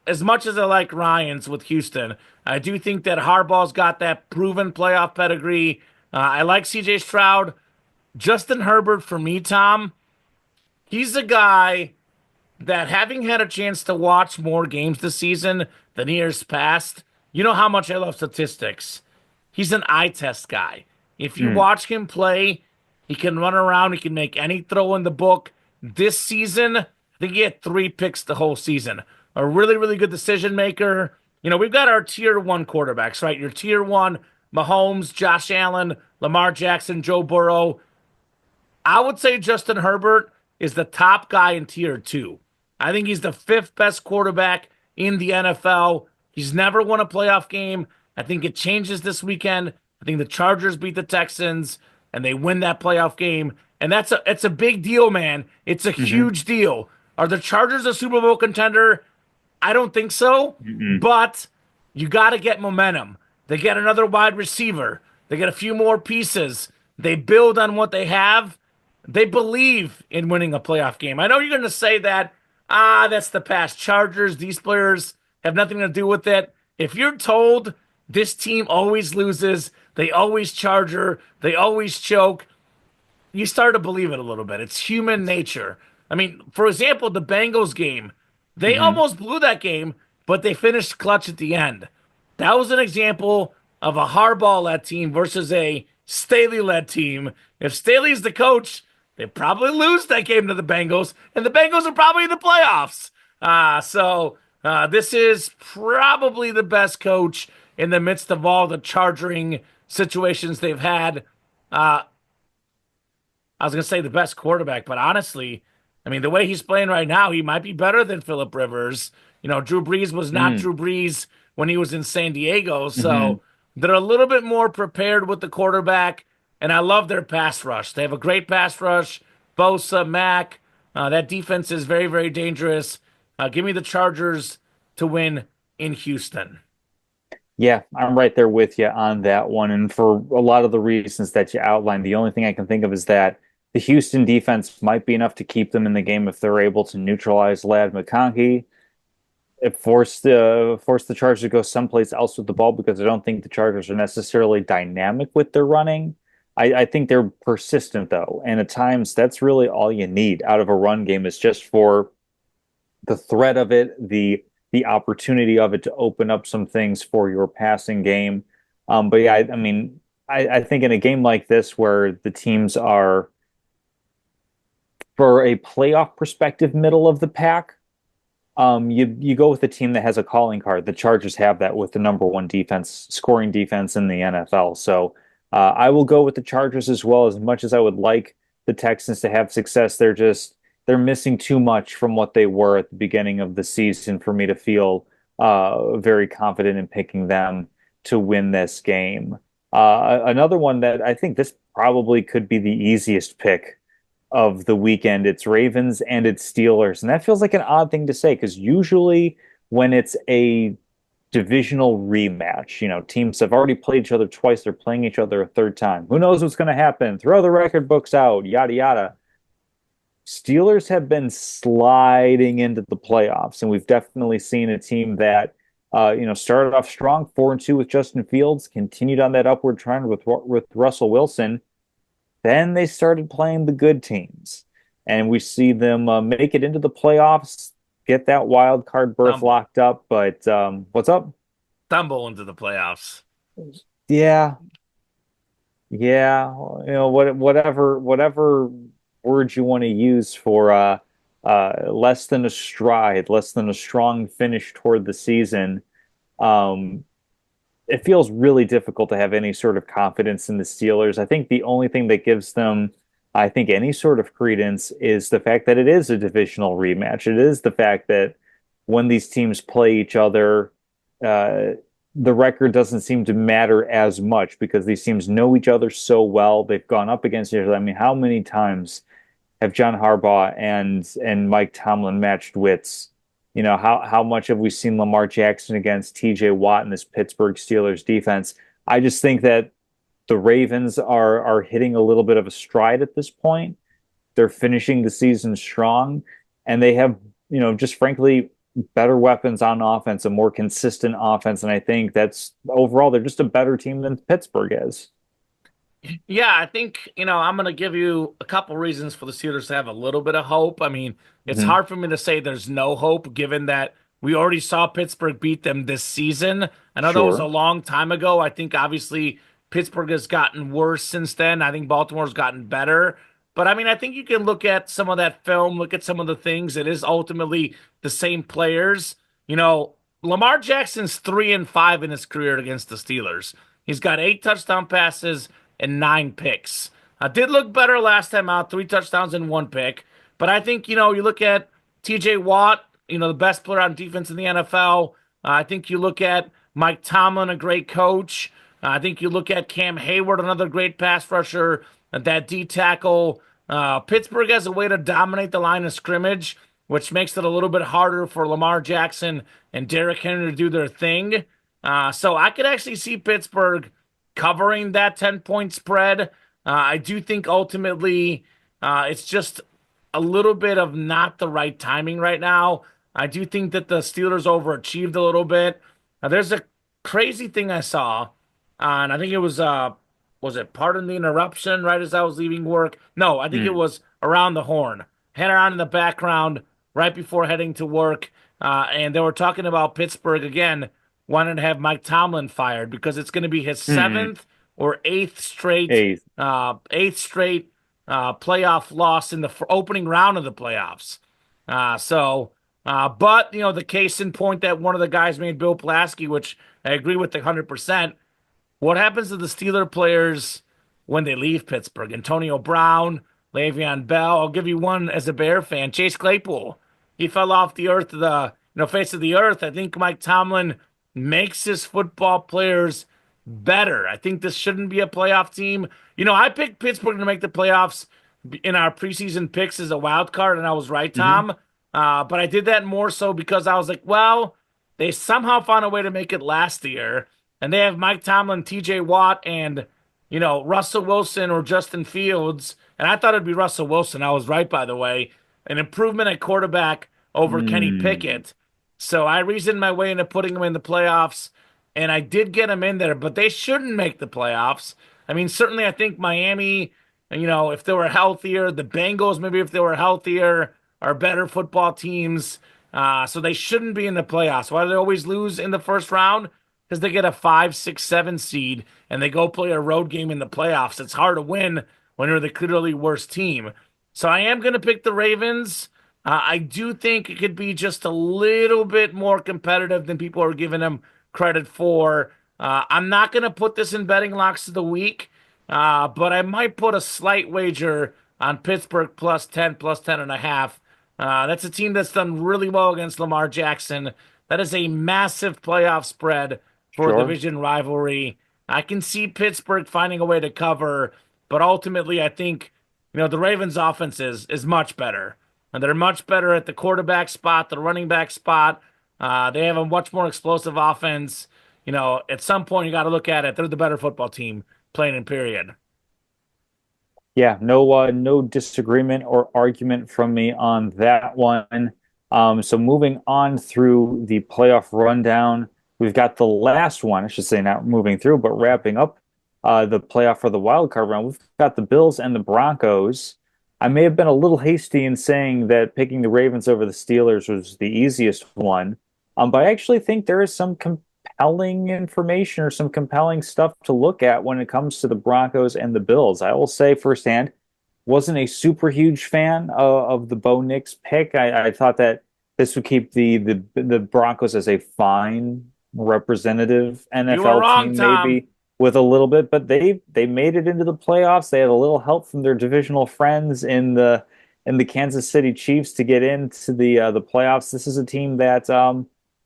as much as I like Ryans with Houston, I do think that Harbaugh's got that proven playoff pedigree. I like CJ Stroud. Justin Herbert, for me, Tom, he's a guy that having had a chance to watch more games this season than years past, you know how much I love statistics. He's an eye test guy. If you Mm. watch him play, he can run around, he can make any throw in the book. This season, I think he had 3 picks the whole season. A really, really good decision maker. We've got our tier one quarterbacks, right? Your tier one, Mahomes, Josh Allen, Lamar Jackson, Joe Burrow. I would say Justin Herbert is the top guy in tier two. I think he's the fifth best quarterback in the NFL. He's never won a playoff game. I think it changes this weekend. I think the Chargers beat the Texans and they win that playoff game. And it's a big deal, man. It's a Hmm. huge deal. Are the Chargers a Super Bowl contender? I don't think so, Mm-mm. but you got to get momentum. They get another wide receiver. They get a few more pieces. They build on what they have. They believe in winning a playoff game. I know you're going to say that, that's the past. Chargers, these players have nothing to do with it. If you're told this team always loses, they always charger, they always choke, you start to believe it a little bit. It's human nature. I mean, for example, the Bengals game, they Hmm. almost blew that game, but they finished clutch at the end. That was an example of a Harbaugh-led team versus a Staley-led team. If Staley's the coach, they probably lose that game to the Bengals, and the Bengals are probably in the playoffs. This is probably the best coach in the midst of all the charging situations they've had. Uh, I was going to say the best quarterback, but honestly, I mean, the way he's playing right now, he might be better than Philip Rivers. Drew Brees was not Mm, Drew Brees when he was in San Diego, hmm. so they're a little bit more prepared with the quarterback, and I love their pass rush. They have a great pass rush. Bosa, Mack, that defense is very, very dangerous. Give me the Chargers to win in Houston. Yeah, I'm right there with you on that one. And for a lot of the reasons that you outlined, the only thing I can think of is that the Houston defense might be enough to keep them in the game if they're able to neutralize Lad McConkey. It forced the Chargers to go someplace else with the ball because I don't think the Chargers are necessarily dynamic with their running. I think they're persistent though, and at times that's really all you need out of a run game is just for the threat of it, the opportunity of it to open up some things for your passing game. But yeah, I mean, I think in a game like this where the teams are, for a playoff perspective, middle of the pack, you go with a team that has a calling card. The Chargers have that with the number one defense, scoring defense in the NFL. So I will go with the Chargers as well. As much as I would like the Texans to have success, they're missing too much from what they were at the beginning of the season for me to feel very confident in picking them to win this game. Another one that I think this probably could be the easiest pick of the weekend. It's Ravens and it's Steelers. And that feels like an odd thing to say because usually when it's a divisional rematch, teams have already played each other twice, they're playing each other a third time. Who knows what's going to happen? Throw the record books out, yada, yada. Steelers have been sliding into the playoffs, and we've definitely seen a team that started off strong, 4-2 with Justin Fields, continued on that upward trend with Russell Wilson. Then they started playing the good teams, and we see them make it into the playoffs, get that wild card berth Stumble, locked up. But what's up? stumble into the playoffs. Yeah, yeah. Whatever words you want to use for less than a stride, less than a strong finish toward the season. Um, it feels really difficult to have any sort of confidence in the Steelers. I think the only thing that gives them, I think, any sort of credence is the fact that it is a divisional rematch. It is the fact that when these teams play each other, uh, the record doesn't seem to matter as much because these teams know each other so well. They've gone up against each other. I mean, how many times have John Harbaugh and Mike Tomlin matched wits? How much have we seen Lamar Jackson against TJ Watt in this Pittsburgh Steelers defense? I just think that the Ravens are hitting a little bit of a stride at this point. They're finishing the season strong, and they have, just frankly better weapons on offense, a more consistent offense, and I think that's overall they're just a better team than Pittsburgh is. Yeah, I think, I'm going to give you a couple reasons for the Steelers to have a little bit of hope. I mean, it's Hmm. hard for me to say there's no hope given that we already saw Pittsburgh beat them this season. I know that was a Sure. long time ago. I think obviously Pittsburgh has gotten worse since then. I think Baltimore's gotten better. But I mean, I think you can look at some of that film, look at some of the things. It is ultimately the same players. Lamar Jackson's 3-5 in his career against the Steelers. He's got 8 touchdown passes and 9 picks. Did look better last time out, 3 touchdowns and 1 pick. But I think, you look at TJ Watt, the best player on defense in the NFL. I think you look at Mike Tomlin, a great coach. I think you look at Cam Hayward, another great pass rusher, that D tackle. Pittsburgh has a way to dominate the line of scrimmage, which makes it a little bit harder for Lamar Jackson and Derrick Henry to do their thing. So I could actually see Pittsburgh covering that 10-point spread. I do think ultimately it's just a little bit of not the right timing right now. I do think that the Steelers overachieved a little bit. There's a crazy thing I saw, and I think it was it Pardon the Interruption, right as I was leaving work? No, I think it Mm. was Around the Horn. Had it on in the background right before heading to work, and they were talking about Pittsburgh again wanted to have Mike Tomlin fired because it's going to be his Hmm. seventh or Eighth. eighth straight playoff loss in the opening round of the playoffs. But the case in point that one of the guys made, Bill Pulaski, which I agree with 100%. What happens to the Steeler players when they leave Pittsburgh? Antonio Brown, Le'Veon Bell. I'll give you one as a Bear fan. Chase Claypool. He fell off the earth, face of the earth. I think Mike Tomlin makes his football players better. I think this shouldn't be a playoff team. I picked Pittsburgh to make the playoffs in our preseason picks as a wild card, and I was right, Hmm. Tom. But I did that more so because I was like, well, they somehow found a way to make it last year, and they have Mike Tomlin, T.J. Watt, and Russell Wilson or Justin Fields. And I thought it'd be Russell Wilson. I was right, by the way. An improvement at quarterback over Kenny Hmm. Pickett. So I reasoned my way into putting him in the playoffs, and I did get him in there, but they shouldn't make the playoffs. I mean, certainly I think Miami, if they were healthier, the Bengals, maybe if they were healthier, are better football teams. So they shouldn't be in the playoffs. Why do they always lose in the first round? Because they get a 5, 6, 7 seed and they go play a road game in the playoffs. It's hard to win when you're the clearly worst team. So I am going to pick the Ravens. I do think it could be just a little bit more competitive than people are giving them credit for. I'm not going to put this in betting locks of the week, but I might put a slight wager on Pittsburgh plus 10 and a half. That's a team that's done really well against Lamar Jackson. That is a massive playoff spread for a Sure. division rivalry. I can see Pittsburgh finding a way to cover, but ultimately, I think the Ravens' offense is much better, and they're much better at the quarterback spot, the running back spot. They have a much more explosive offense. At some point, you got to look at it. They're the better football team, plain and period. Yeah, no disagreement or argument from me on that one. So moving on through the playoff rundown, we've got the last one, I should say, not moving through, but wrapping up the playoff for the wild card round. We've got the Bills and the Broncos. I may have been a little hasty in saying that picking the Ravens over the Steelers was the easiest one, but I actually think there is some compelling information or some compelling stuff to look at when it comes to the Broncos and the Bills. I will say firsthand, wasn't a super huge fan of the Bo Nix pick. I thought that this would keep the Broncos as a fine representative You were NFL wrong, team, Tom. maybe with a little bit, but they made it into the playoffs. They had a little help from their divisional friends in the Kansas City Chiefs to get into the playoffs. This is a team that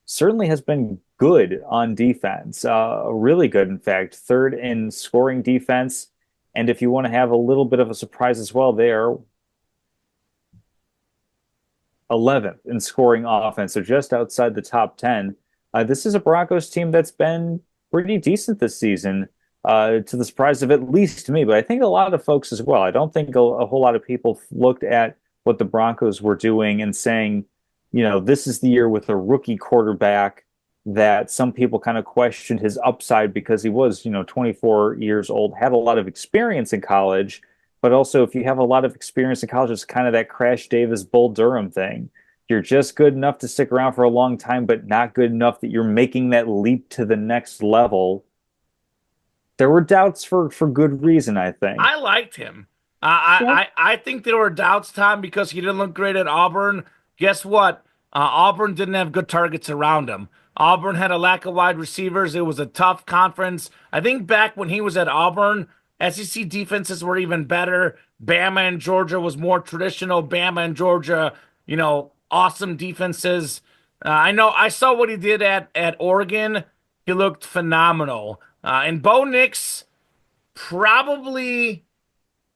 certainly has been good on defense, really good, in fact, third in scoring defense. And if you want to have a little bit of a surprise as well, they are 11th in scoring offense, so just outside the top 10. This is a Broncos team that's been pretty decent this season, to the surprise of at least me, but I think a lot of folks as well. I don't think a whole lot of people looked at what the Broncos were doing and saying, this is the year with a rookie quarterback that some people kind of questioned his upside because he was, 24 years old, had a lot of experience in college, but also, if you have a lot of experience in college, it's kind of that Crash Davis, Bull Durham thing. You're just good enough to stick around for a long time, but not good enough that you're making that leap to the next level. There were doubts for good reason, I think. I liked him. I, Yeah. I think there were doubts, Tom, because he didn't look great at Auburn. Guess what? Auburn didn't have good targets around him. Auburn had a lack of wide receivers. It was a tough conference. I think back when he was at Auburn, SEC defenses were even better. Bama and Georgia was more traditional. Bama and Georgia, awesome defenses. I know I saw what he did at Oregon. He looked phenomenal. And Bo Nix, probably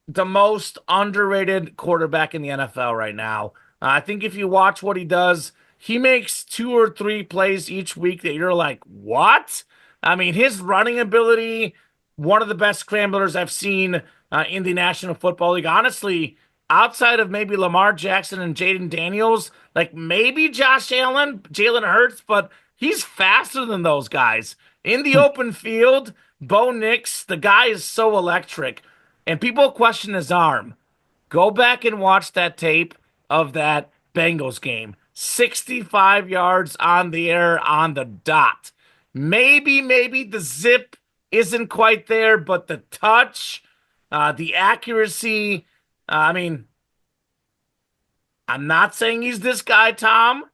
the most underrated quarterback in the NFL right now. I think if you watch what he does, he makes 2 or 3 plays each week that you're like, what? I mean, his running ability, one of the best scramblers I've seen in the National Football League. Honestly, outside of maybe Lamar Jackson and Jaden Daniels, like maybe Josh Allen, Jalen Hurts, but he's faster than those guys. In the open field, Bo Nix, the guy is so electric. And people question his arm. Go back and watch that tape of that Bengals game. 65 yards on the air on the dot. Maybe the zip isn't quite there, but the touch, the accuracy. I mean, I'm not saying he's this guy, Tom,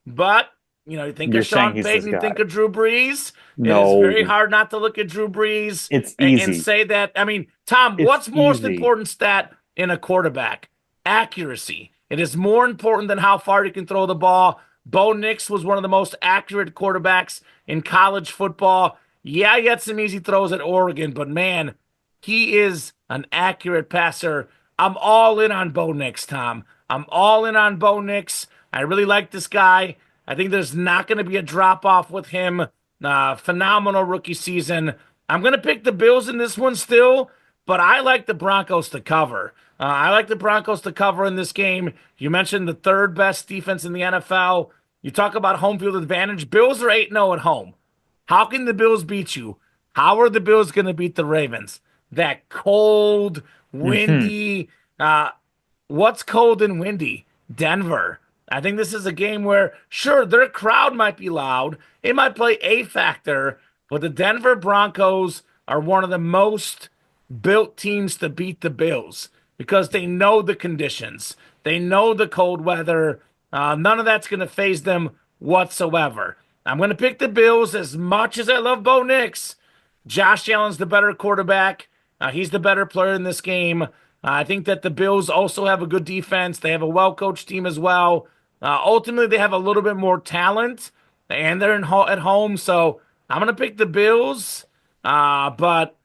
but you think of You're saying Sean he's this Payton, you guy. think of Drew Brees. It is very No, hard not to look at Drew Brees it's and easy. say that. I mean, Tom, It's what's most easy. important stat in a quarterback? Accuracy. It is more important than how far you can throw the ball. Bo Nix was one of the most accurate quarterbacks in college football. Yeah, he had some easy throws at Oregon, but man, he is an accurate passer. I'm all in on Bo Nix, Tom. I'm all in on Bo Nix. I really like this guy. I think there's not going to be a drop off with him. Phenomenal rookie season. I'm going to pick the Bills in this one still, but I like the Broncos to cover. I like the Broncos to cover in this game. You mentioned the third best defense in the NFL. You talk about home field advantage. Bills are 8-0 at home. How can the Bills beat you? How are the Bills going to beat the Ravens? That cold, Hmm. windy, what's cold and windy? Denver. I think this is a game where, sure, their crowd might be loud. It might play a factor, but the Denver Broncos are one of the most built teams to beat the Bills because they know the conditions. They know the cold weather. None of that's going to phase them whatsoever. I'm going to pick the Bills as much as I love Bo Nix. Josh Allen's the better quarterback. He's the better player in this game. I think that the Bills also have a good defense. They have a well-coached team as well. Ultimately, they have a little bit more talent, and they're at home. So I'm going to pick the Bills. But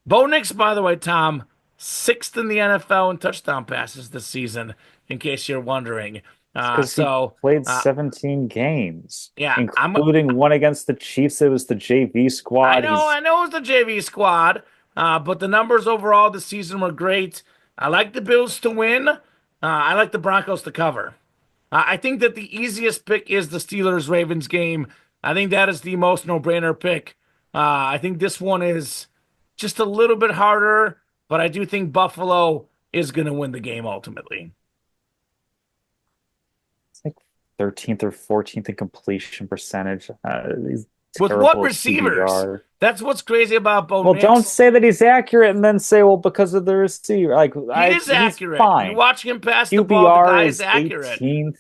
Bo Nix, by the way, Tom, sixth in the NFL in touchdown passes this season, in case you're wondering. It's Uh, because he so, played uh, 17 games, yeah, including one against the Chiefs. It was the JV I squad. know, He's I know it's the JV squad, but the numbers overall this season were great. I like the Bills to win. I like the Broncos to cover. I think that the easiest pick is the Steelers Ravens game. I think that is the most no-brainer pick. I think this one is just a little bit harder, but I do think Buffalo is going to win the game ultimately. like 13th or 14th in completion percentage. He's With what terrible at receivers? QBR. That's what's crazy about Bo Well, don't Nix. say that he's accurate and then say, well, because of the receiver. He is He's accurate. You fine. watch him pass the ball, the QBR guy is is accurate. 18th.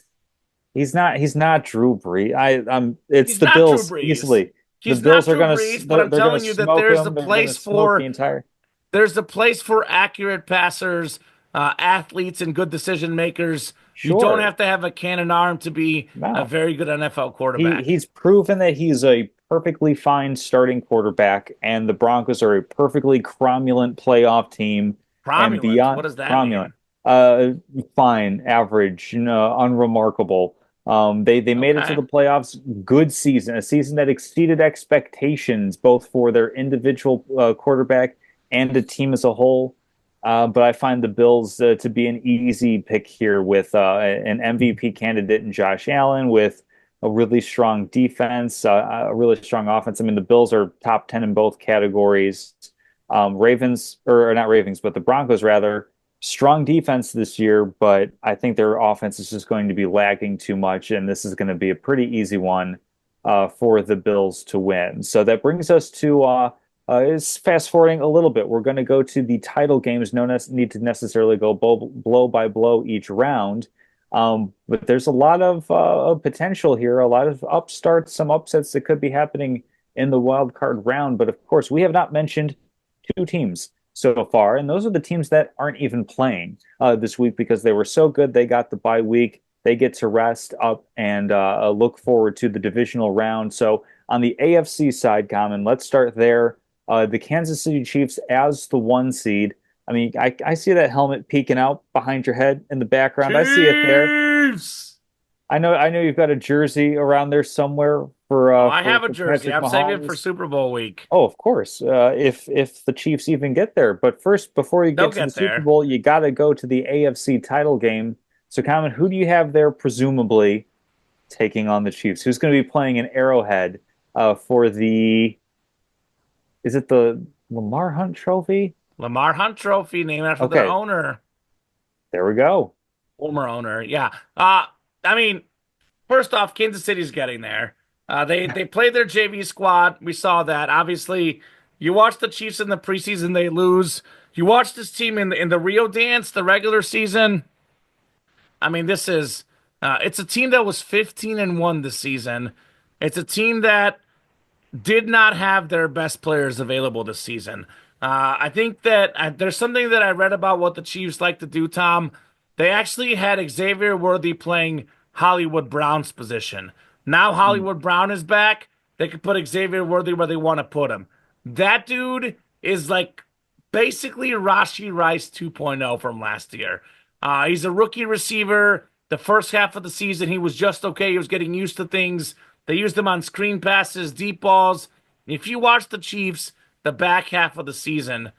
He's not Drew Brees. It's He's the not Drew Bills Brees. easily. The He's not Bills are Drew gonna Brees, but they're, I'm they're gonna telling you that smoke him. They're gonna smoke the entire. there's a place for accurate passers, athletes, and good decision makers. You don't Sure. have to have a cannon arm to be a No. very good NFL He quarterback. he's proven that he's a perfectly fine starting quarterback, and the Broncos are a perfectly cromulent playoff team and Cromulent. What beyond does that cromulent. mean? Uh, Fine, average, unremarkable. They made it to Okay. the playoffs. Good season, a season that exceeded expectations, both for their individual quarterback and the team as a whole. But I find the Bills to be an easy pick here with an MVP candidate in Josh Allen, with a really strong defense, a really strong offense. I mean, the Bills are top 10 in both categories. Ravens, or not Ravens, but the Broncos rather, strong defense this year, but I think their offense is just going to be lagging too much, and this is going to be a pretty easy one for the Bills to win. So that brings us to is fast forwarding a little bit. We're going to go to the title games. No need to necessarily go blow by blow each round. But there's a lot of potential here, a lot of upstarts, some upsets that could be happening in the wild card round. But of course, we have not mentioned two teams so far, and those are the teams that aren't even playing this week because they were so good. They got the bye week. They get to rest up and look forward to the divisional round. So on the AFC side, Common, let's start there. The Kansas City Chiefs as the one seed. I mean, I see that helmet peeking out behind your head in the background. I see it there. Chiefs. I know you've got a jersey around there somewhere for Oh, uh I for, have a for jersey. Patrick I'm saving it for Mahomes. Super Bowl week. Oh, of course. If the Chiefs even get there, but first, before you They'll get to the get Super there. Bowl, you got to go to the AFC title game. So, Common, who do you have there, presumably taking on the Chiefs? Who's going to be playing in Arrowhead for the? Is it the Lamar Hunt Trophy? Lamar Hunt Trophy named after their Okay, owner, there we go. former owner. Yeah. I mean, first off, Kansas City's getting there. They played their JV squad. We saw that. Obviously, you watch the Chiefs in the preseason, they lose. You watch this team in the Rio dance, the regular season. I mean, this is it's a team that was 15-1 this season. It's a team that did not have their best players available this season. I think that there's something that I read about what the Chiefs like to do, Tom. They actually had Xavier Worthy playing Hollywood Brown's position. Now Mm. Hollywood Brown is back. They could put Xavier Worthy where they want to put him. That dude is like basically Rashi Rice 2.0 from last year. He's a rookie receiver. The first half of the season, he was just okay. He was getting used to things. They used him on screen passes, deep balls. If you watch the Chiefs, the back half of the season,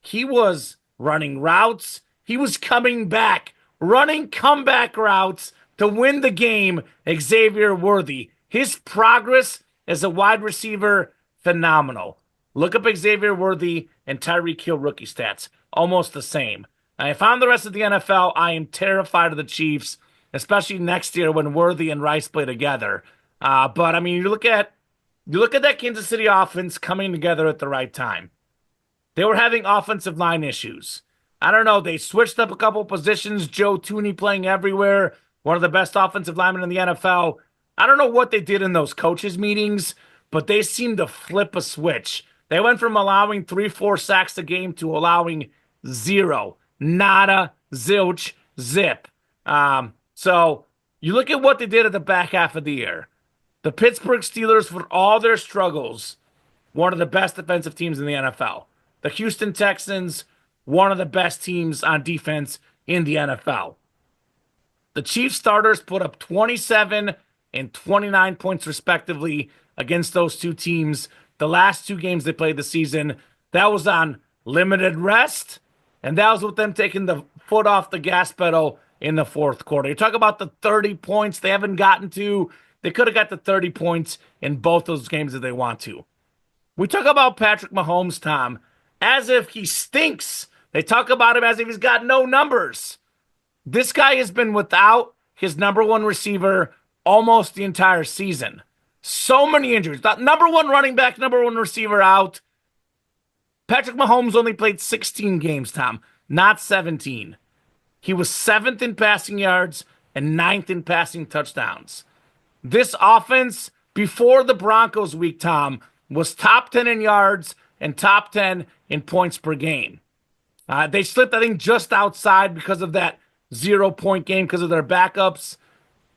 he was running routes. He was coming back, running comeback routes to win the game. Xavier Worthy. His progress as a wide receiver, phenomenal. Look up Xavier Worthy and Tyreek Hill rookie stats. Almost the same. If I'm the rest of the NFL, I am terrified of the Chiefs, especially next year when Worthy and Rice play together. But I mean, you look at that Kansas City offense coming together at the right time. They were having offensive line issues. I don't know. They switched up a couple positions. Joe Tooney playing everywhere, one of the best offensive linemen in the NFL. I don't know what they did in those coaches' meetings, but they seemed to flip a switch. They went from allowing 3-4 sacks a game to allowing zero, nada, zilch, zip. So you look at what they did at the back half of the year. The Pittsburgh Steelers, for all their struggles, one of the best defensive teams in the NFL. The Houston Texans, one of the best teams on defense in the NFL. The Chiefs starters put up 27 and 29 points respectively against those two teams. The last two games they played the season, that was on limited rest, and that was with them taking the foot off the gas pedal in the fourth quarter. You talk about the 30 points they haven't gotten to. They could have got the 30 points in both those games if they want to. We talk about Patrick Mahomes, Tom, as if he stinks. They talk about him as if he's got no numbers. This guy has been without his number one receiver almost the entire season. So many injuries. Number one running back, number one receiver out. Patrick Mahomes only played 16 games, Tom, not 17. He was seventh in passing yards and ninth in passing touchdowns. This offense, before the Broncos week, Tom, was top 10 in yards and top 10 in points per game. They slipped, I think, just outside because of that 0-point game because of their backups.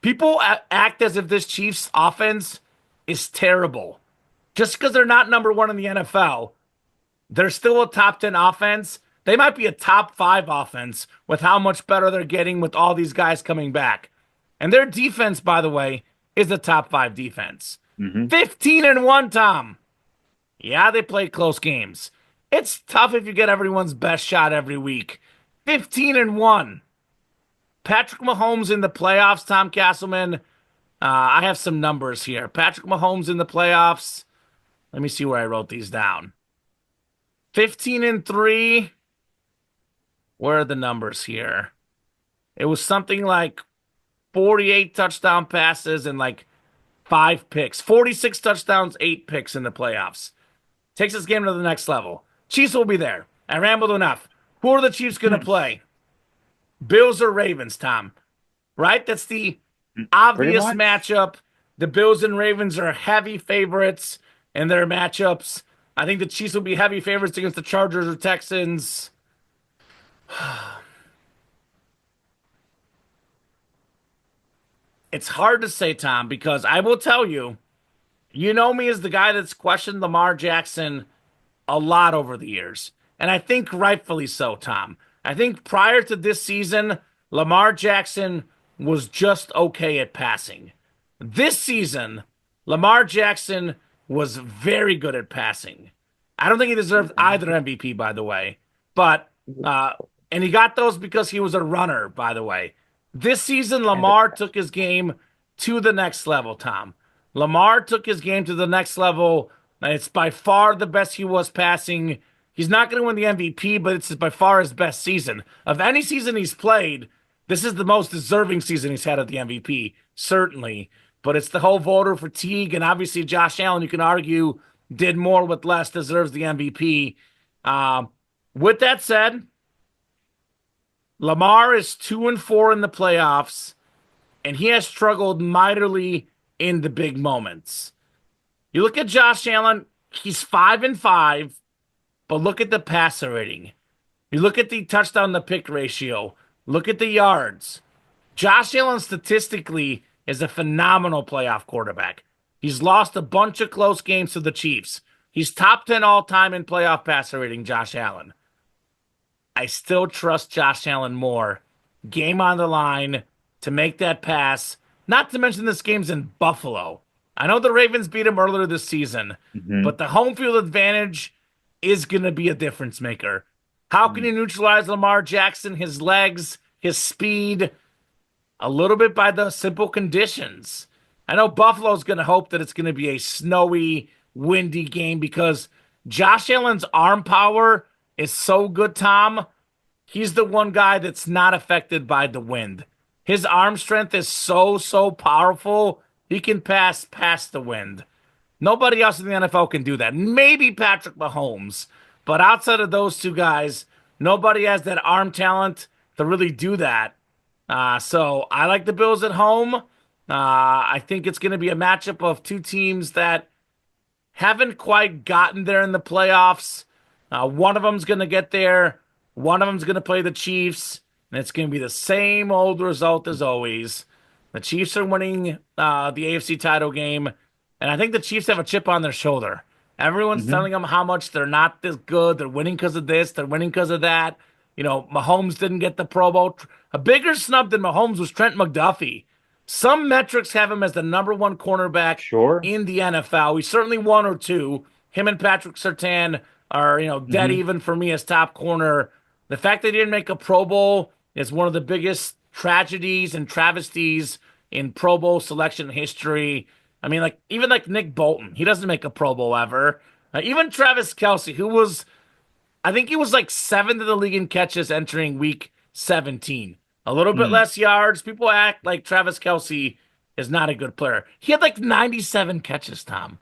People act as if this Chiefs offense is terrible. Just because they're not number one in the NFL, they're still a top 10 offense. They might be a top 5 offense with how much better they're getting with all these guys coming back. And their defense, by the way, is a top 5 defense. 15-1, Tom. Yeah, they play close games. It's tough if you get everyone's best shot every week. 15-1. Patrick Mahomes in the playoffs, Tom Castleman. I have some numbers here. Patrick Mahomes in the playoffs. Let me see where I wrote these down. 15-3. Where are the numbers here? It was something like 48 touchdown passes and like 5 picks. 46 touchdowns, 8 picks in the playoffs. Takes this game to the next level. Chiefs will be there. I rambled enough. Who are the Chiefs going to play? Bills or Ravens, Tom? Right? That's the obvious matchup. The Bills and Ravens are heavy favorites in their matchups. I think the Chiefs will be heavy favorites against the Chargers or Texans. It's hard to say, Tom, because I will tell you, you know me as the guy that's questioned Lamar Jackson a lot over the years. And I think rightfully so, Tom. I think prior to this season, Lamar Jackson was just okay at passing. This season, Lamar Jackson was very good at passing. I don't think he deserved either MVP, by the way. But, and he got those because he was a runner, by the way. This season, Lamar took his game to the next level, Tom. Lamar took his game to the next level. It's by far the best he was passing. He's not going to win the MVP, but it's by far his best season. Of any season he's played, this is the most deserving season he's had at the MVP, certainly. but it's the whole voter fatigue. And obviously, Josh Allen, you can argue, did more with less, deserves the MVP. Um, with that said, Lamar is 2-4 in the playoffs, and he has struggled mightily in the big moments. You look at Josh Allen, he's 5-5, but look at the passer rating. You look at the touchdown to pick ratio. Look at the yards. Josh Allen statistically is a phenomenal playoff quarterback. He's lost a bunch of close games to the Chiefs. He's top 10 all time in playoff passer rating, Josh Allen. I still trust Josh Allen more. Game on the line to make that pass. Not to mention this game's in Buffalo. I know the Ravens beat him earlier this season, Hmm. but the home field advantage is going to be a difference maker. How can you neutralize Lamar Jackson, his legs, his speed? A little bit by the simple conditions. I know Buffalo's going to hope that it's going to be a snowy, windy game because Josh Allen's arm power is so good, Tom. He's the one guy that's not affected by the wind. His arm strength is so powerful. He can pass past the wind. Nobody else in the NFL can do that. Maybe Patrick Mahomes, but outside of those two guys, nobody has that arm talent to really do that. So I like the Bills at home. I think it's going to be a matchup of two teams that haven't quite gotten there in the playoffs. One of them's going to get there. One of them's going to play the Chiefs, and it's going to be the same old result as always. The Chiefs are winning the AFC title game, and I think the Chiefs have a chip on their shoulder. Everyone's Hmm. telling them how much they're not this good. They're winning because of this. They're winning because of that. Mahomes didn't get the Pro Bowl. A bigger snub than Mahomes was Trent McDuffie. Some metrics have him as the number one cornerback Sure. in the NFL. He's certainly one or two. Him and Patrick Surtain are, dead Hmm. even for me as top corner. The fact they didn't make a Pro Bowl is one of the biggest tragedies and travesties in Pro Bowl selection history. I mean, even like Nick Bolton, he doesn't make a Pro Bowl ever. Even Travis Kelce, who was, I think he was like seventh in the league in catches entering week 17. A little bit Mm. less yards. People act like Travis Kelce is not a good player. He had like 97 catches, Tom.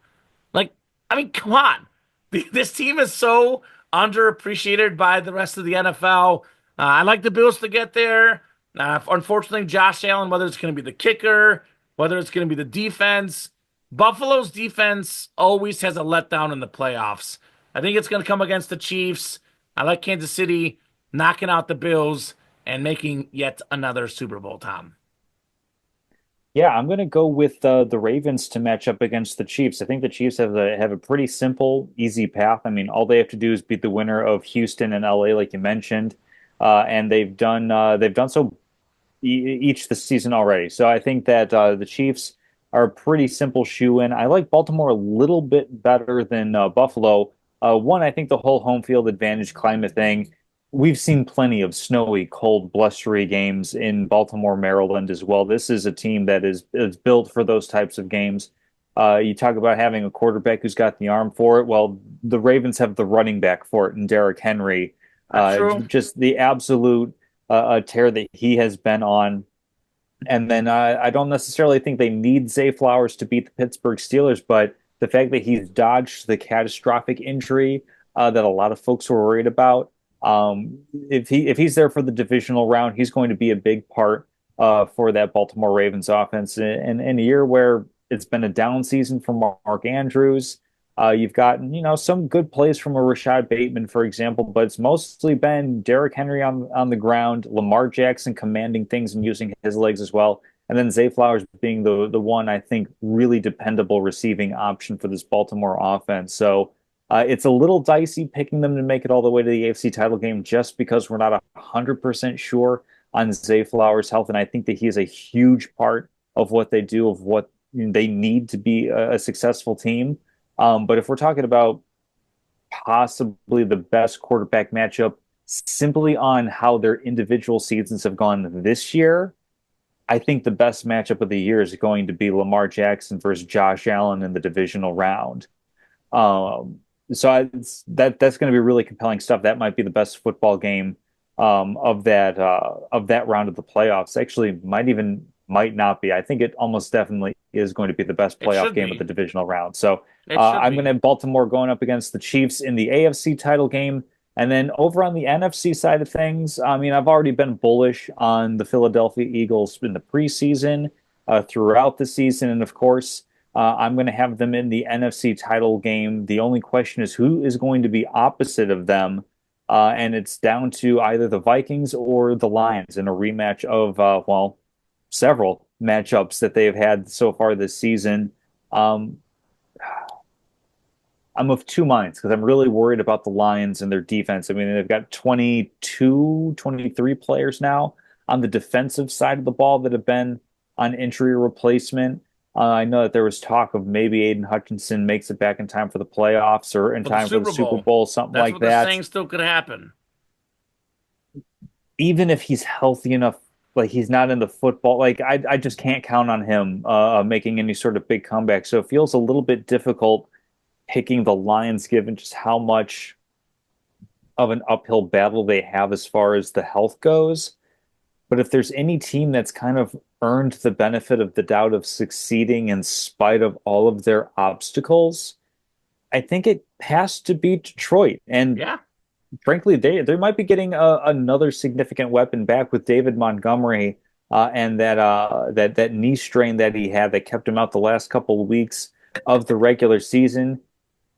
Like, I mean, come on. This team is so underappreciated by the rest of the NFL. I like the Bills to get there. Unfortunately, Josh Allen, whether it's going to be the kicker, whether it's going to be the defense, Buffalo's defense always has a letdown in the playoffs. I think it's going to come against the Chiefs. I like Kansas City knocking out the Bills and making yet another Super Bowl, Tom. Yeah, I'm going to go with the Ravens to match up against the Chiefs. I think the Chiefs have a pretty simple, easy path. I mean, all they have to do is beat the winner of Houston and LA, like you mentioned, and they've done so each this season already. So I think that the Chiefs are a pretty simple shoe in. I like Baltimore a little bit better than Buffalo. One, I think the whole home field advantage climate thing. We've seen plenty of snowy, cold, blustery games in Baltimore, Maryland as well. This is a team that is built for those types of games. You talk about having a quarterback who's got the arm for it. Well, the Ravens have the running back for it in Derrick Henry. That's true. Just the absolute tear that he has been on. And then I don't necessarily think they need Zay Flowers to beat the Pittsburgh Steelers, but the fact that he's dodged the catastrophic injury that a lot of folks were worried about, if he's there for the divisional round, he's going to be a big part for that Baltimore Ravens offense. In a year where it's been a down season for Mark Andrews, you've gotten, some good plays from a Rashad Bateman, for example, but it's mostly been Derrick Henry on the ground, Lamar Jackson commanding things and using his legs as well, and then Zay Flowers being the one I think really dependable receiving option for this Baltimore offense. So it's a little dicey picking them to make it all the way to the AFC title game just because we're not 100% sure on Zay Flowers' health, and I think that he is a huge part of what they do, of what they need to be a successful team. But if we're talking about possibly the best quarterback matchup simply on how their individual seasons have gone this year, I think the best matchup of the year is going to be Lamar Jackson versus Josh Allen in the divisional round. Um, that's going to be really compelling stuff. That might be the best football game of that round of the playoffs. Actually, might not be. I think it almost definitely is going to be the best It playoff should game of the be. divisional round. So It should I'm going to be. have Baltimore going up against the Chiefs in the AFC title game. And then over on the NFC side of things, I mean, I've already been bullish on the Philadelphia Eagles in the preseason, throughout the season. And of course, I'm going to have them in the NFC title game. The only question is who is going to be opposite of them. And it's down to either the Vikings or the Lions in a rematch of, well, several matchups that they have had so far this season. Um, I'm of two minds because I'm really worried about the Lions and their defense. I mean, they've got 22, 23 players now on the defensive side of the ball that have been on injury replacement. I know that there was talk of maybe Aiden Hutchinson makes it back in time for the playoffs or in For the time for the Super Super Bowl. Bowl, something That's like what they're that. saying still could happen. Even if he's healthy enough, like he's not in the football, like I just can't count on him making any sort of big comeback. So it feels a little bit difficult picking the Lions given just how much of an uphill battle they have as far as the health goes. But if there's any team that's kind of earned the benefit of the doubt of succeeding in spite of all of their obstacles, I think it has to be Detroit. And Yeah. frankly, they might be getting another significant weapon back with David Montgomery, and that knee strain that he had that kept him out the last couple of weeks of the regular season.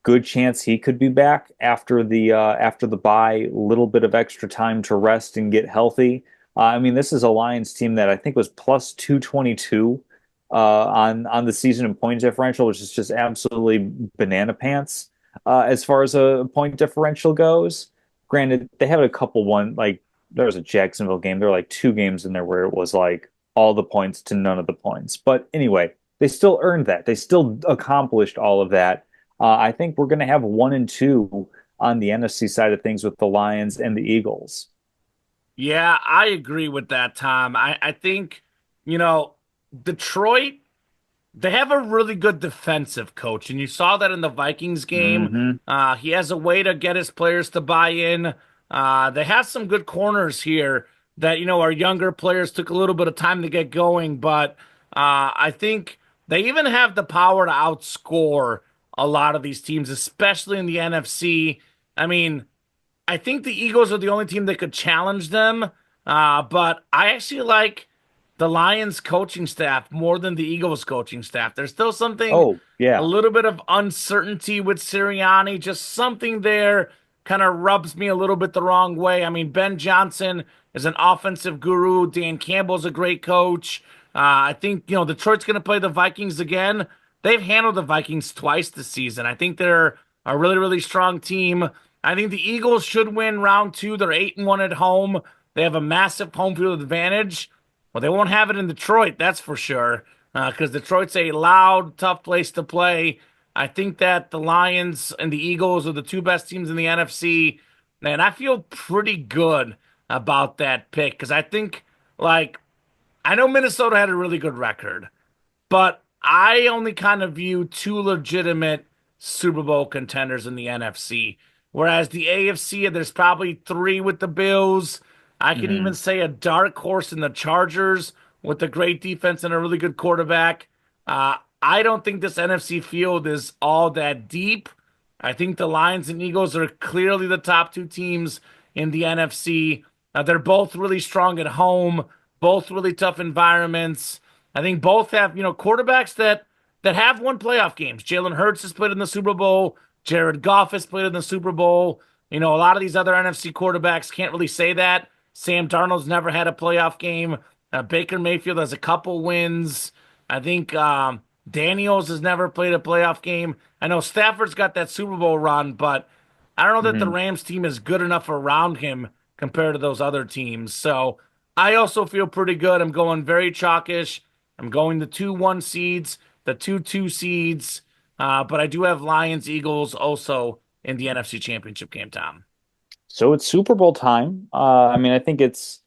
Good chance he could be back after the bye, little bit of extra time to rest and get healthy. I mean, this is a Lions team that I think was plus 222 on the season in point differential, which is just absolutely banana pants as far as a point differential goes. Granted, they had a couple one like there was a Jacksonville game. There were like two games in there where it was like all the points to none of the points. But anyway, they still earned that. They still accomplished all of that. I think we're going to have 1 and 2 on the NFC side of things with the Lions and the Eagles. Yeah, I agree with that, Tom. I think, you know, Detroit, they have a really good defensive coach, and you saw that in the Vikings game. Hmm. He has a way to get his players to buy in. They have some good corners here that, our younger players took a little bit of time to get going, but I think they even have the power to outscore a lot of these teams, especially in the NFC. I mean, I think the Eagles are the only team that could challenge them. But I actually like the Lions coaching staff more than the Eagles coaching staff. There's still something, Oh, a yeah. little bit of uncertainty with Sirianni, just something there kind of rubs me a little bit the wrong way. I mean, Ben Johnson is an offensive guru. Dan Campbell's a great coach. I think, Detroit's going to play the Vikings again. They've handled the Vikings twice this season. I think they're a really, really strong team. I think the Eagles should win round two. They're 8-1 at home. They have a massive home field advantage. Well, they won't have it in Detroit, that's for sure, because Detroit's a loud, tough place to play. I think that the Lions and the Eagles are the two best teams in the NFC, and I feel pretty good about that pick because I think, like, I know Minnesota had a really good record, but I only kind of view two legitimate Super Bowl contenders in the NFC. Whereas the AFC, there's probably three with the Bills. I can even Hmm. say a dark horse in the Chargers with a great defense and a really good quarterback. I don't think this NFC field is all that deep. I think the Lions and Eagles are clearly the top two teams in the NFC. They're both really strong at home, both really tough environments. I think both have, quarterbacks that have won playoff games. Jalen Hurts has played in the Super Bowl. Jared Goff has played in the Super Bowl. A lot of these other NFC quarterbacks can't really say that. Sam Darnold's never had a playoff game. Baker Mayfield has a couple wins. I think Daniels has never played a playoff game. I know Stafford's got that Super Bowl run, but I don't know that the Hmm. Rams team is good enough around him compared to those other teams. So I also feel pretty good. I'm going very chalkish. I'm going the 2-1 seeds, the 2-2 seeds, but I do have Lions, Eagles also in the NFC Championship game, Tom. So it's Super Bowl time. I mean, I think it's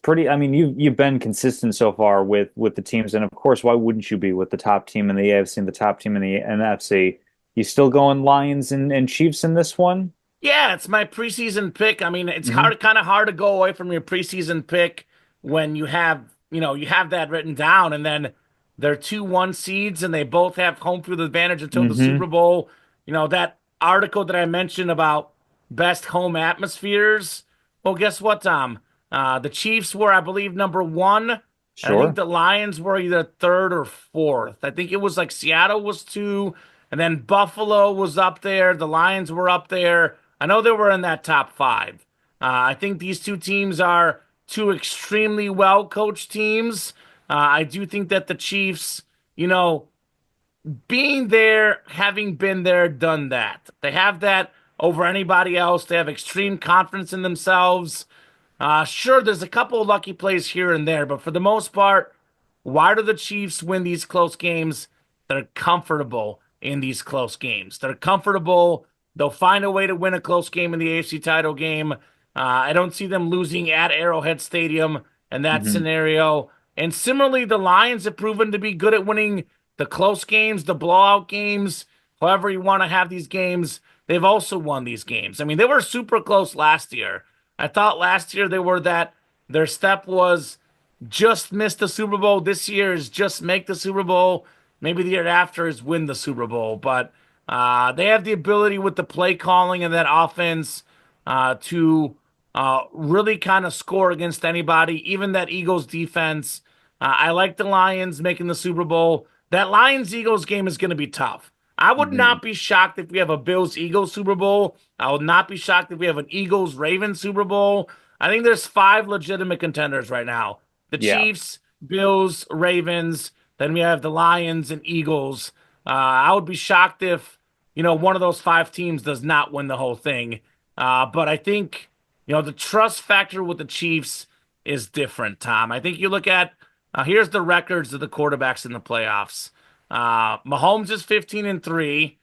pretty. I mean, you've been consistent so far with the teams, and of course, why wouldn't you be with the top team in the AFC and the top team in the NFC? You still going Lions and Chiefs in this one? Yeah, it's my preseason pick. I mean, it's Hmm. kind of hard to go away from your preseason pick when you have that written down, and then They're 2-1 seeds, and they both have home field advantage until the Hmm. Super Bowl. That article that I mentioned about best home atmospheres. Well, guess what, Tom? The Chiefs were, I believe, number one, and I think Sure. the Lions were either third or fourth. I think it was like Seattle was two, and then Buffalo was up there. The Lions were up there. I know they were in that top five. I think these two teams are two extremely well coached teams. I do think that the Chiefs, you know, being there, having been there, done that. They have that over anybody else. They have extreme confidence in themselves. Sure, there's a couple of lucky plays here and there, but for the most part, why do the Chiefs win these close games? They're comfortable in these close games. They're comfortable. They'll find a way to win a close game in the AFC title game. I don't see them losing at Arrowhead Stadium in that Hmm. scenario. And similarly, the Lions have proven to be good at winning the close games, the blowout games, however you want to have these games. They've also won these games. I mean, they were super close last year. I thought last year they were that their step was just miss the Super Bowl. This year is just make the Super Bowl. Maybe the year after is win the Super Bowl. But they have the ability with the play calling and that offense to really kind of score against anybody, even that Eagles defense. I like the Lions making the Super Bowl. That Lions Eagles game is going to be tough. I would Hmm. not be shocked if we have a Bills Eagles Super Bowl. I would not be shocked if we have an Eagles Ravens Super Bowl. I think there's five legitimate contenders right now: the Yeah. Chiefs, Bills, Ravens. Then we have the Lions and Eagles. I would be shocked if one of those five teams does not win the whole thing. But I think the trust factor with the Chiefs is different, Tom. I think you look at here's the records of the quarterbacks in the playoffs. Mahomes is 15-3.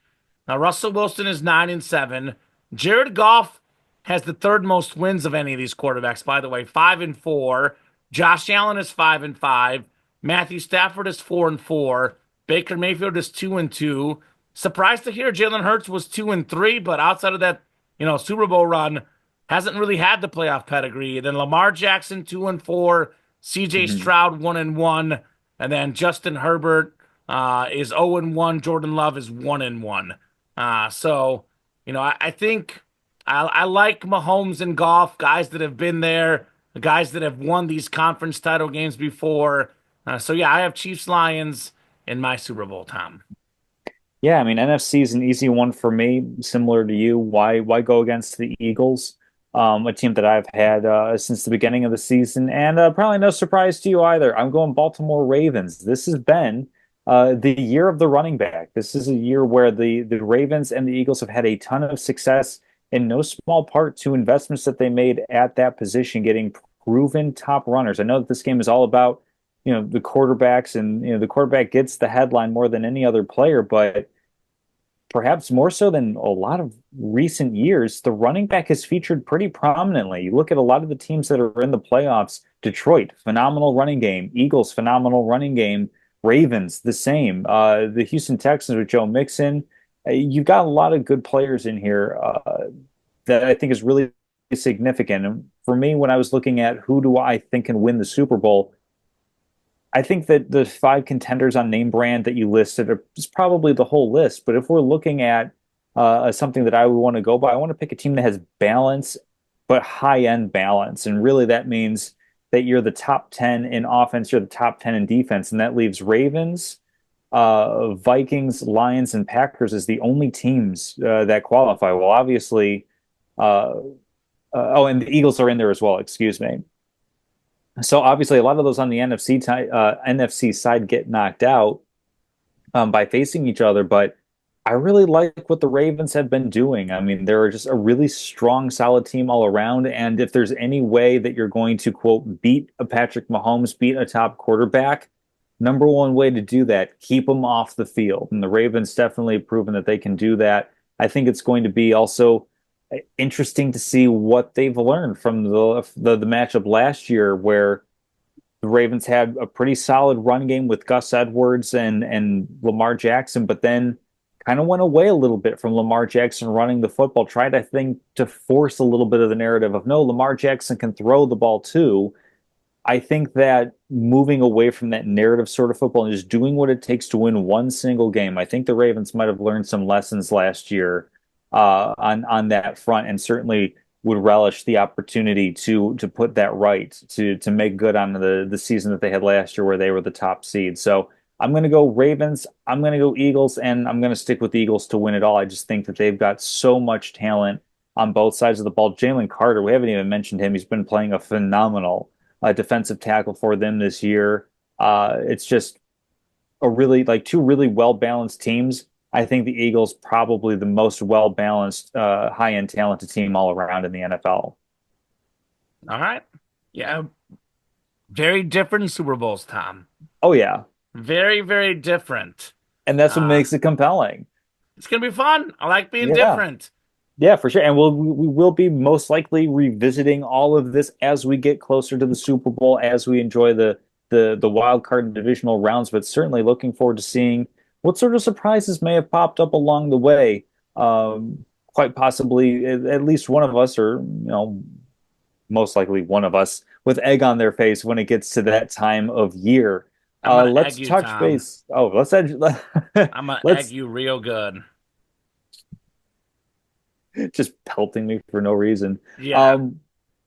Russell Wilson is 9-7. Jared Goff has the third most wins of any of these quarterbacks, by the way, 5-4. Josh Allen is 5-5. Matthew Stafford is 4-4. Baker Mayfield is 2-2. Surprised to hear Jalen Hurts was 2-3, but outside of that, Super Bowl run, hasn't really had the playoff pedigree. Then Lamar Jackson 2-4. CJ Hmm. Stroud 1-1. And then Justin Herbert is 0-1. Jordan Love is 1-1. So, I think I like Mahomes and Goff, guys that have been there, guys that have won these conference title games before. So, yeah, I have Chiefs Lions in my Super Bowl, Tom. Yeah, I mean, NFC is an easy one for me, similar to you. Why go against the Eagles? A team that I've had since the beginning of the season, and probably no surprise to you either. I'm going Baltimore Ravens. This has been the year of the running back. This is a year where the Ravens and the Eagles have had a ton of success, in no small part to investments that they made at that position, getting proven top runners. I know that this game is all about, the quarterbacks, and the quarterback gets the headline more than any other player, but perhaps more so than a lot of recent years, the running back is featured pretty prominently. You look at a lot of the teams that are in the playoffs: Detroit, phenomenal running game; Eagles, phenomenal running game; Ravens, the same. The Houston Texans with Joe Mixon. You've got a lot of good players in here that I think is really significant. And for me, when I was looking at who do I think can win the Super Bowl, I think that the five contenders on name brand that you listed is probably the whole list. But if we're looking at something that I would want to go by, I want to pick a team that has balance, but high end balance. And really, that means that you're the top 10 in offense, you're the top 10 in defense. And that leaves Ravens, Vikings, Lions, and Packers as the only teams that qualify. Well, obviously, oh, and the Eagles are in there as well, excuse me. So obviously, a lot of those on the NFC side get knocked out by facing each other. But I really like what the Ravens have been doing. I mean, they're just a really strong, solid team all around. And if there's any way that you're going to, quote, beat a Patrick Mahomes, beat a top quarterback, number one way to do that, keep them off the field. And the Ravens definitely have proven that they can do that. I think it's going to be also interesting to see what they've learned from the matchup last year, where the Ravens had a pretty solid run game with Gus Edwards and Lamar Jackson, but then kind of went away a little bit from Lamar Jackson running the football. Tried, I think, to force a little bit of the narrative of no, Lamar Jackson can throw the ball too. I think that moving away from that narrative sort of football and just doing what it takes to win one single game, I think the Ravens might have learned some lessons last year on that front, and certainly would relish the opportunity to put that right, to make good on the season that they had last year where they were the top seed. So I'm going to go Ravens, I'm going to go Eagles, and I'm going to stick with the Eagles to win it all. I just think that they've got so much talent on both sides of the ball. Jalen Carter, we haven't even mentioned him. He's been playing a phenomenal defensive tackle for them this year. It's just a really like two really well balanced teams. I think the Eagles probably the most well balanced, high end talented team all around in the NFL. All right. Yeah. Very different Super Bowls, Tom. Oh yeah, Very, very different. and that's what Uh, makes it compelling. it's gonna be fun. I like being Yeah. different. Yeah, for sure. And we will be most likely revisiting all of this as we get closer to the Super Bowl, as we enjoy the wild card and divisional rounds, but certainly looking forward to seeing what sort of surprises may have popped up along the way. Quite possibly at least one of us, or most likely one of us, with egg on their face when it gets to that time of year. I'm gonna egg Let's you, touch Tom. base. Oh, let's edge, I'm gonna egg let's you real good. just pelting me for no reason. Yeah. Um,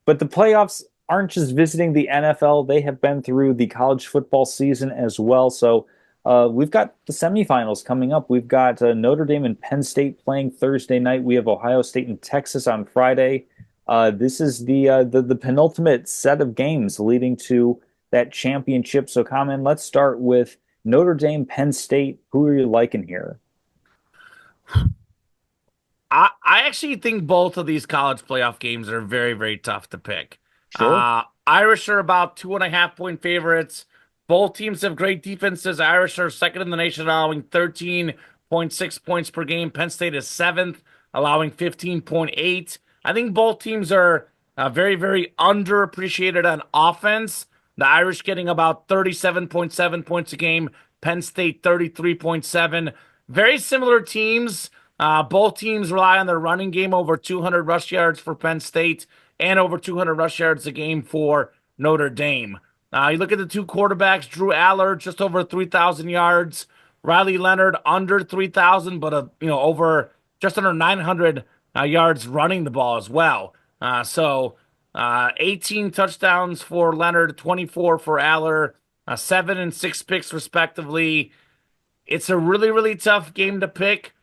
but the playoffs aren't just visiting the NFL, they have been through the college football season as well. So we've got the semifinals coming up. We've got Notre Dame and Penn State playing Thursday night. We have Ohio State and Texas on Friday. This is the penultimate set of games leading to that championship. So, Common, let's start with Notre Dame, Penn State. Who are you liking here? I actually think both of these college playoff games are very, very tough to pick. Sure. Irish are about 2.5 point favorites. Both teams have great defenses. Irish are second in the nation, allowing 13.6 points per game. Penn State is seventh, allowing 15.8. I think both teams are very, very underappreciated on offense. The Irish getting about 37.7 points a game. Penn State 33.7. Very similar teams. Both teams rely on their running game, over 200 rush yards for Penn State and over 200 rush yards a game for Notre Dame. You look at the two quarterbacks, Drew Aller just over 3,000 yards, Riley Leonard under 3,000, but over just under 900 yards running the ball as well. 18 touchdowns for Leonard, 24 for Aller, 7 and 6 picks respectively. It's a really, really tough game to pick.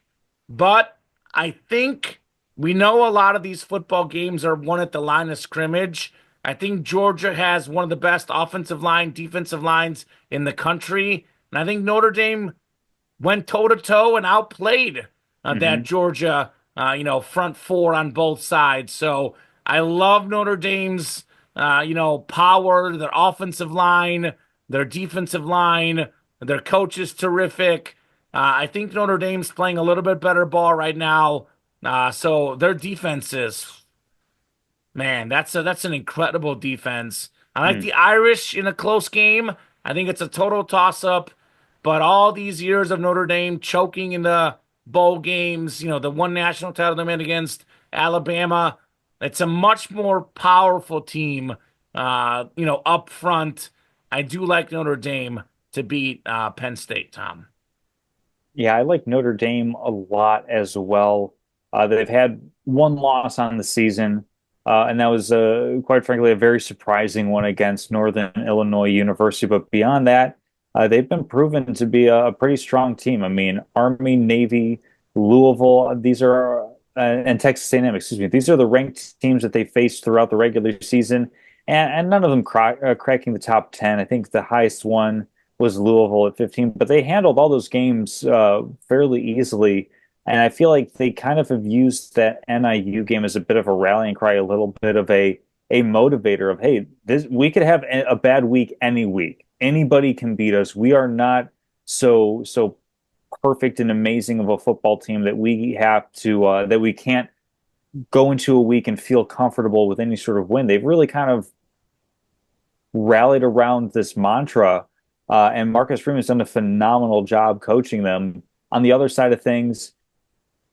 But I think we know a lot of these football games are won at the line of scrimmage. I think Georgia has one of the best offensive line, defensive lines in the country. And I think Notre Dame went toe to toe and outplayed that Hmm. Georgia, front four on both sides. So I love Notre Dame's, power, their offensive line, their defensive line, their coach is terrific. I think Notre Dame's playing a little bit better ball right now. So their defense is, man, that's an incredible defense. I like Hmm. the Irish in a close game. I think it's a total toss-up. But all these years of Notre Dame choking in the bowl games, the one national title they made against Alabama, it's a much more powerful team, up front. I do like Notre Dame to beat Penn State, Tom. Yeah, I like Notre Dame a lot as well. They've had one loss on the season, and that was, quite frankly, a very surprising one against Northern Illinois University. But beyond that, they've been proven to be a pretty strong team. I mean, Army, Navy, Louisville, and Texas A&M, excuse me, these are the ranked teams that they faced throughout the regular season, and none of them cracking the top 10. I think the highest one was Louisville at 15, but they handled all those games fairly easily. And I feel like they kind of have used that NIU game as a bit of a rallying cry, a little bit of a motivator of, hey, this we could have a bad week any week. Anybody can beat us. We are not so perfect and amazing of a football team that we have to that we can't go into a week and feel comfortable with any sort of win. They've really kind of rallied around this mantra, and Marcus Freeman's done a phenomenal job coaching them. On the other side of things,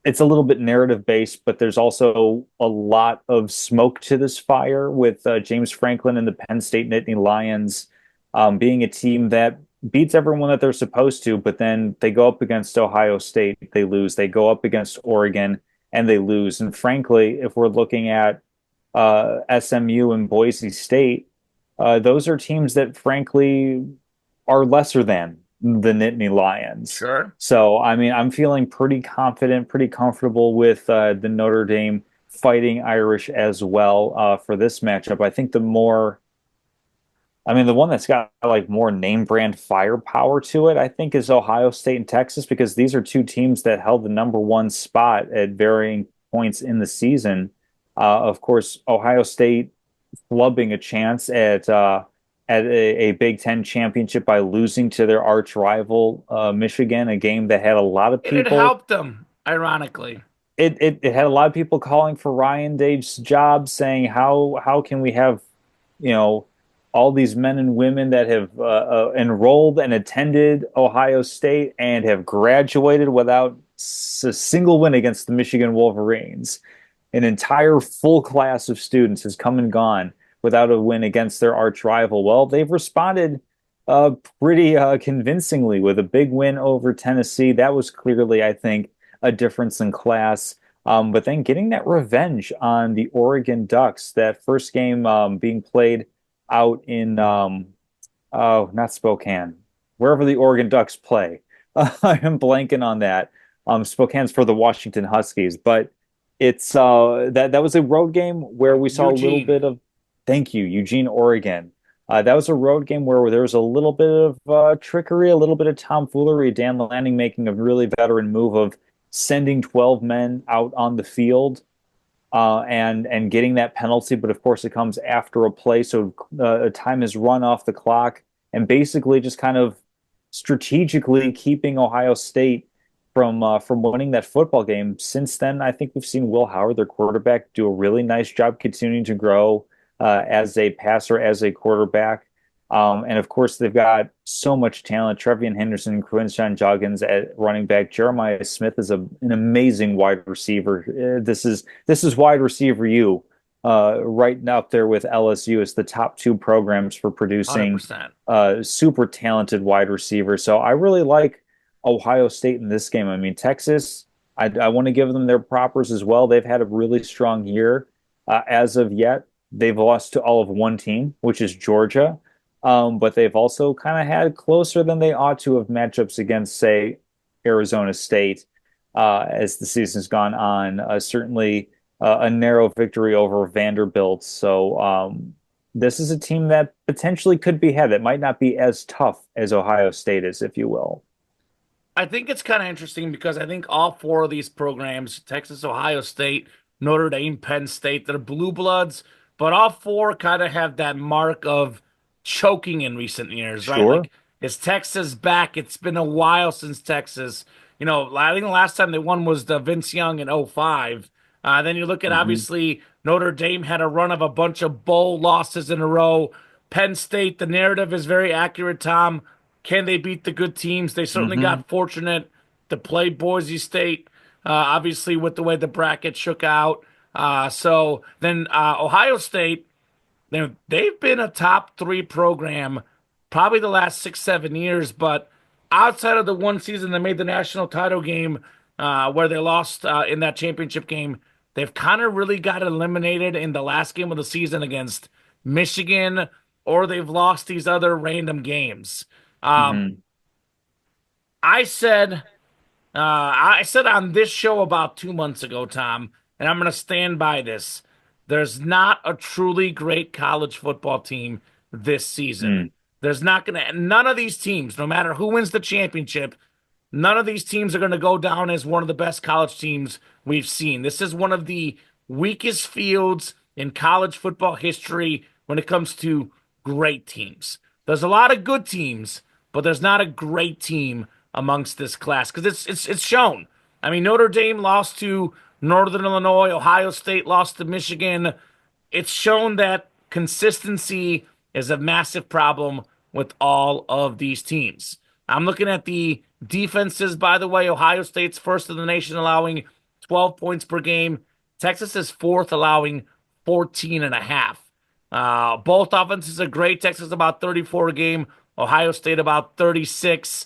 it's a little bit narrative based, but there's also a lot of smoke to this fire with James Franklin and the Penn State Nittany Lions being a team that beats everyone that they're supposed to, but then they go up against Ohio State, they lose. They go up against Oregon and they lose. And frankly, if we're looking at SMU and Boise State, those are teams that frankly are lesser than the Nittany Lions. Sure. So, I mean, I'm feeling pretty confident, pretty comfortable with the Notre Dame Fighting Irish as well for this matchup. I think the one that's got like more name brand firepower to it, I think, is Ohio State and Texas because these are two teams that held the number one spot at varying points in the season. Of course, Ohio State flubbing a chance at a Big Ten championship by losing to their arch rival Michigan, a game that had a lot of It had people. helped them, ironically. It had a lot of people calling for Ryan Dage's job, saying how can we have you know all these men and women that have enrolled and attended Ohio State and have graduated without a single win against the Michigan Wolverines. An entire full class of students has come and gone without a win against their arch rival. Well, they've responded pretty convincingly with a big win over Tennessee. That was clearly, I think, a difference in class. But then getting that revenge on the Oregon Ducks, that first game being played out in, oh, not Spokane, wherever the Oregon Ducks play. I am blanking on that. Spokane's for the Washington Huskies, but it's that was a road game where we saw a little Eugene. bit of, thank you, Eugene, Oregon. That was a road game where there was a little bit of trickery, a little bit of tomfoolery. Dan Lanning making a really veteran move of sending 12 men out on the field and getting that penalty. But of course, it comes after a play, so time is run off the clock, and basically just kind of strategically keeping Ohio State from winning that football game. Since then, I think we've seen Will Howard, their quarterback, do a really nice job continuing to grow as a passer, as a quarterback. And of course, they've got so much talent. Trevian Henderson, Quinshawn Joggins at running back. Jeremiah Smith is an amazing wide receiver. This is wide receiver you right up there with LSU as the top two programs for producing 100%. super talented wide receivers. So I really like Ohio State in this game. I mean, Texas, I want to give them their propers as well. They've had a really strong year as of yet. They've lost to all of one team, which is Georgia. But they've also kind of had closer than they ought to have matchups against, say, Arizona State as the season's gone on. Certainly a narrow victory over Vanderbilt. So this is a team that potentially could be had that might not be as tough as Ohio State is, if you will. I think it's kind of interesting because I think all four of these programs, Texas, Ohio State, Notre Dame, Penn State, they're blue bloods, but all four kind of have that mark of choking in recent years, right? Sure. Like, is Texas back? It's been a while since Texas. I think the last time they won was the Vince Young in '05. Then you look at Hmm. obviously Notre Dame had a run of a bunch of bowl losses in a row. Penn State, the narrative is very accurate, Tom. Can they beat the good teams? They certainly Hmm. got fortunate to play Boise State, obviously, with the way the bracket shook out. So then Ohio State, they've been a top three program probably the last 6, 7 years, but outside of the one season they made the national title game where they lost in that championship game, they've kind of really got eliminated in the last game of the season against Michigan, or they've lost these other random games. Um, Hmm. I said I said on this show about 2 months ago, Tom, and I'm going to stand by this. There's not a truly great college football team this season. Hmm. There's not going to, none of these teams, no matter who wins the championship, none of these teams are going to go down as one of the best college teams we've seen. This is one of the weakest fields in college football history when it comes to great teams. There's a lot of good teams, but there's not a great team amongst this class because it's shown. I mean, Notre Dame lost to Northern Illinois, Ohio State lost to Michigan. It's shown that consistency is a massive problem with all of these teams. I'm looking at the defenses, by the way. Ohio State's first in the nation, allowing 12 points per game. Texas is fourth, allowing 14 and a half. Both offenses are great. Texas about 34 a game. Ohio State about 36.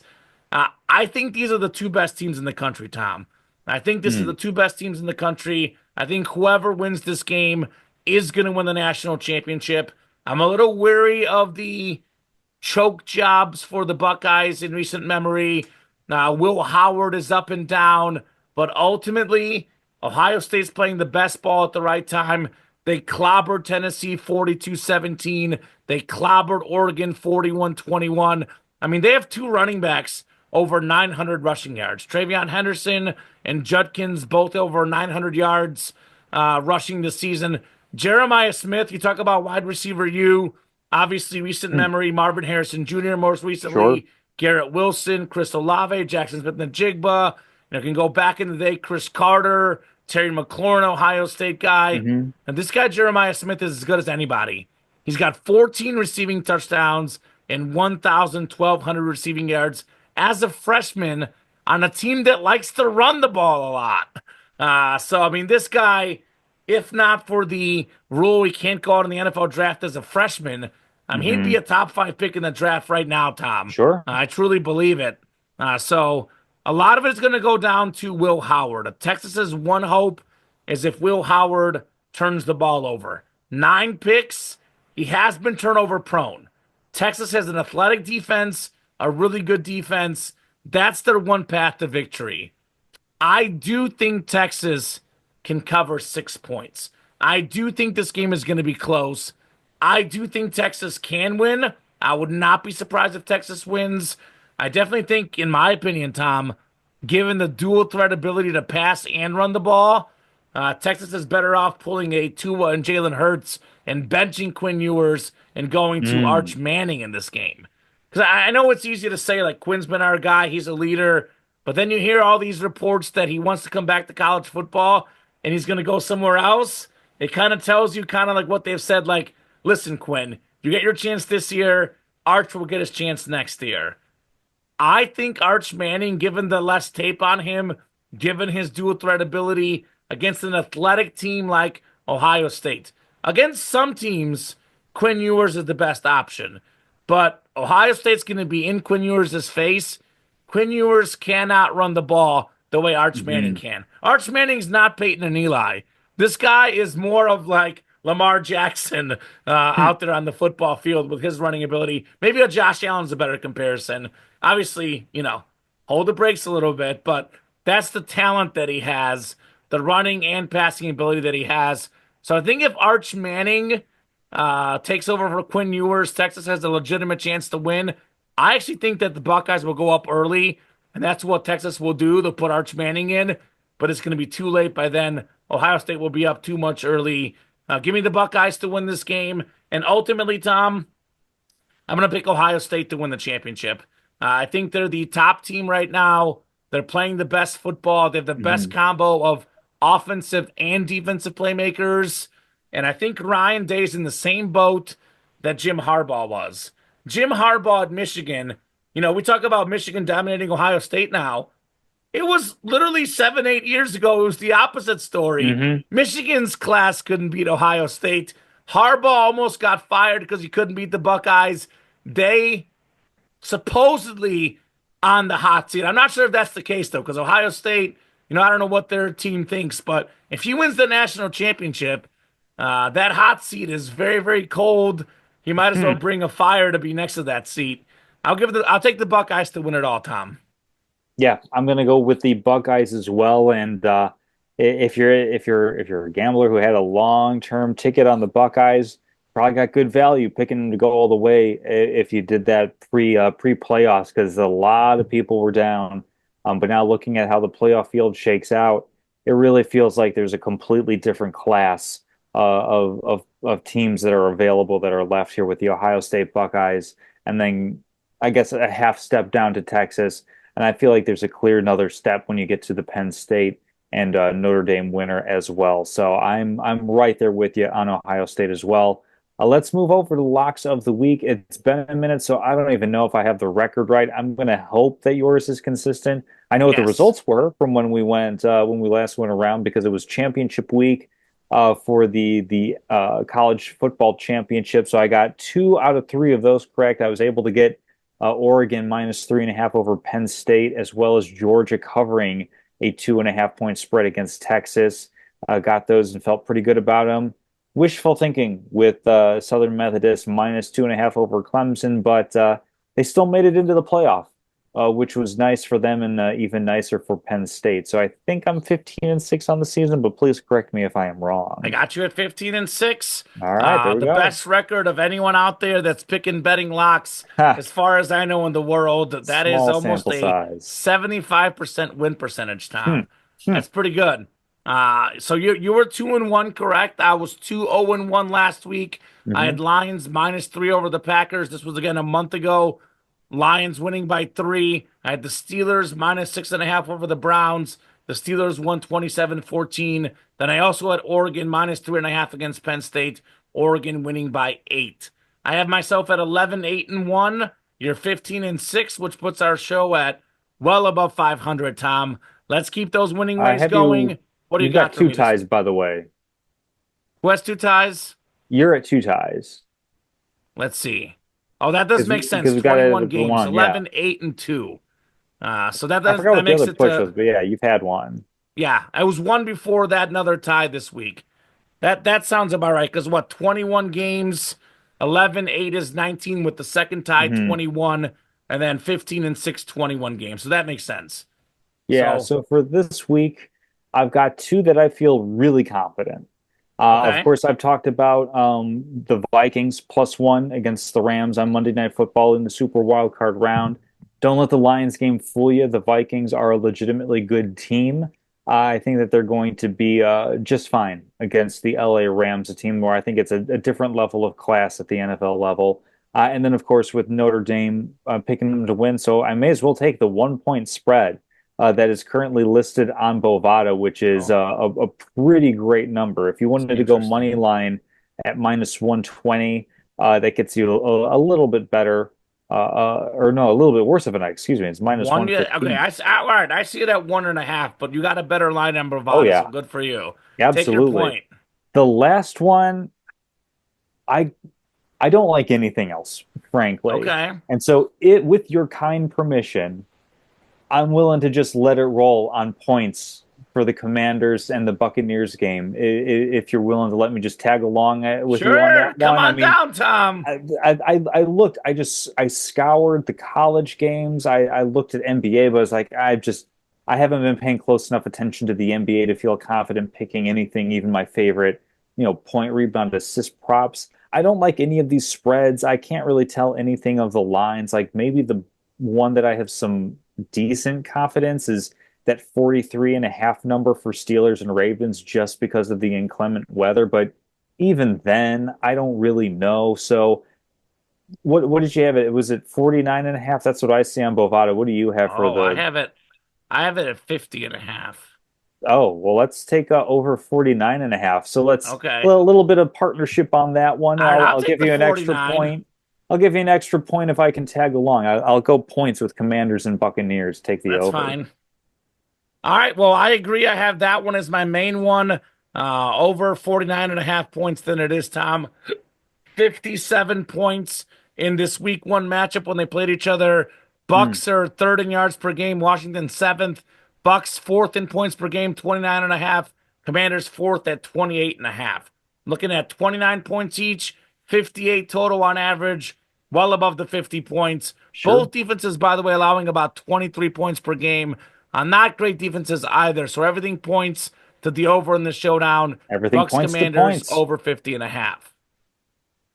I think these are the two best teams in the country, Tom. I think this is the Hmm. two best teams in the country. I think whoever wins this game is going to win the national championship. I'm a little weary of the choke jobs for the Buckeyes in recent memory. Will Howard is up and down, but ultimately, Ohio State's playing the best ball at the right time. They clobbered Tennessee 42-17. They clobbered Oregon 41-21. I mean, they have two running backs over 900 rushing yards. Travion Henderson and Judkins both over 900 yards rushing this season. Jeremiah Smith, you talk about wide receiver U. Obviously, recent Hmm. memory, Marvin Harrison Jr. most Sure. recently, Garrett Wilson, Chris Olave, Jackson Smith-Njigba. Can go back in the day, Chris Carter, Terry McLaurin, Ohio State guy. Hmm. And this guy, Jeremiah Smith, is as good as anybody. He's got 14 receiving touchdowns and 1,200 receiving yards as a freshman on a team that likes to run the ball a lot. I mean, this guy, if not for the rule he can't go out in the NFL draft as a freshman, he'd be Hmm. a top five pick in the draft right now, Tom. Sure. I truly believe it. A lot of it is going to go down to Will Howard. Texas's one hope is if Will Howard turns the ball over. 9 picks, he has been turnover prone. Texas has an athletic defense, a really good defense. That's their one path to victory. I do think Texas can cover 6 points. I do think this game is going to be close. I do think Texas can win. I would not be surprised if Texas wins. I definitely think, in my opinion, Tom, given the dual threat ability to pass and run the ball, Texas is better off pulling a Tua and Jalen Hurts and benching Quinn Ewers and going to Arch Hmm. Manning in this game. Because I know it's easy to say, like, Quinn's been our guy, he's a leader, but then you hear all these reports that he wants to come back to college football and he's going to go somewhere else. It kind of tells you kind of like what they've said, like, listen, Quinn, you get your chance this year, Arch will get his chance next year. I think Arch Manning, given the less tape on him, given his dual threat ability against an athletic team like Ohio State, against some teams, Quinn Ewers is the best option. But Ohio State's going to be in Quinn Ewers' face. Quinn Ewers cannot run the ball the way Arch Manning Hmm. can. Arch Manning's not Peyton and Eli. This guy is more of like Lamar Jackson out there on the football field with his running ability. Maybe a Josh Allen's a better comparison. Obviously, hold the brakes a little bit, but that's the talent that he has, the running and passing ability that he has. So I think if Arch Manning takes over for Quinn Ewers, Texas has a legitimate chance to win. I actually think that the Buckeyes will go up early, and that's what Texas will do. They'll put Arch Manning in, but it's going to be too late by then. Ohio State will be up too much early. Give me the Buckeyes to win this game. And ultimately, Tom, I'm going to pick Ohio State to win the championship. I think they're the top team right now. They're playing the best football. They have the best Hmm. combo of offensive and defensive playmakers. And I think Ryan Day's in the same boat that Jim Harbaugh was. Jim Harbaugh at Michigan, we talk about Michigan dominating Ohio State now. It was literally 7, 8 years ago. It was the opposite story. Hmm. Michigan's class couldn't beat Ohio State. Harbaugh almost got fired because he couldn't beat the Buckeyes. They supposedly on the hot seat. I'm not sure if that's the case though, because Ohio State, I don't know what their team thinks, but if he wins the national championship, that hot seat is very, very cold. He might as well Hmm. bring a fire to be next to that seat. I'll take the Buckeyes to win it all, Tom. Yeah, I'm gonna go with the Buckeyes as well. And if you're a gambler who had a long-term ticket on the Buckeyes, probably got good value picking them to go all the way if you did that pre-playoffs because a lot of people were down. But now looking at how the playoff field shakes out, it really feels like there's a completely different class of teams that are available that are left here with the Ohio State Buckeyes, and then I guess a half step down to Texas. And I feel like there's a clear another step when you get to the Penn State and Notre Dame winner as well. So I'm right there with you on Ohio State as well. Let's move over to locks of the week. It's been a minute, so I don't even know if I have the record right. I'm going to hope that yours is consistent. I know what the Yes. results were from when we last went around because it was championship week for the college football championship. So I got 2 out of 3 of those correct. I was able to get Oregon -3.5 over Penn State, as well as Georgia covering a 2.5 point spread against Texas. Got those and felt pretty good about them. Wishful thinking with Southern Methodist -2.5 over Clemson, but they still made it into the playoff, which was nice for them and even nicer for Penn State. So I think I'm 15-6 on the season, but please correct me if I am I wrong. got you at 15-6. All right, there we The go. best record of anyone out there that's picking betting locks, Ha, as far as I know in the world. That is small almost sample a size. 75% win percentage, Hmm. Tom. Hmm. That's pretty good. So you were 2-1, correct? I was 2-0-1 last week. I Hmm. had Lions -3 over the Packers. This was again a month ago. Lions winning by 3. I had the Steelers -6.5 over the Browns. The Steelers won 27-14. Then I also had Oregon -3.5 against Penn State. Oregon winning by 8. I have myself at 11-8-1. You're 15-6, which puts our show at well above 500, Tom. Let's keep those winning I ways have you. going. What do you You've got got for two me this ties, week? by the way. Who has 2 ties? You're at 2 ties Let's see. Oh, that does make sense. because we got it 21 with the games, one. Yeah, 11-8-2. So that I does forgot that what the makes other it push was, to, but yeah, you've had one. yeah. I was one before that, another tie this week. That sounds about right. Because what, 21 games, 11-8 is 19 with the second tie, Hmm. 21, and then 15-6, 21 games. So that makes sense. Yeah, So, so for this week, I've got two that I feel really confident. Of okay. course, I've talked about the Vikings +1 against the Rams on Monday Night Football in the Super Wild Card round. Don't let the Lions game fool you. The Vikings are a legitimately good team. I think that they're going to be just fine against the LA Rams, a team where I think it's a different level of class at the NFL level. And then, of course, with Notre Dame picking them to win, so I may as well take the 1 point spread that is currently listed on Bovada, which is Oh, a pretty great number. If you wanted to go money interesting. line at -120, that gets you a little bit better, or no, a little bit worse of a night. Excuse me, it's minus One, yeah, okay. 115. All right. I see it at 1.5, but you got a better line than Oh Bravada, so yeah, good for you. Take your absolutely. point. The last one, I I don't like anything else, frankly. Okay. And so it, with your kind permission, I'm willing to just let it roll on points for the Commanders and the Buccaneers game. If you're willing to let me just tag along with you on Sure. that Come one. I on mean, down, Tom. I looked, I scoured the college games. I looked at NBA, but I was like, I haven't been paying close enough attention to the NBA to feel confident picking anything, even my favorite, point rebound assist props. I don't like any of these spreads. I can't really tell anything of the lines. Like maybe the one that I have some decent confidence is that 43.5 number for Steelers and Ravens just because of the inclement weather. But even then, I don't really know. So what did you have it? Was it 49.5? That's what I see on Bovada. What do you have for Oh, I the have it. I have it at 50.5. Oh, well, let's take over 49.5. So let's a Okay. little bit of partnership on that one. All right. I'll I'll take give the you an extra 49. point. I'll give you an extra point if I can tag along. I'll go points with Commanders and Buccaneers. Take the That's over. fine. All right. Well, I agree. I have that one as my main one. Over 49.5 points than it is, Tom. 57 points in this week 1 matchup when they played each other. Hmm. Bucks are third in yards per game, Washington seventh. Bucks fourth in points per game, 29.5. Commanders fourth at 28.5. Looking at 29 points each, 58 total on average, well above the 50 points. Sure. Both defenses, by the way, allowing about 23 points per game. Not great defenses either. So everything points to the over in the showdown. Everything Bucks points to Commanders points. over 50.5.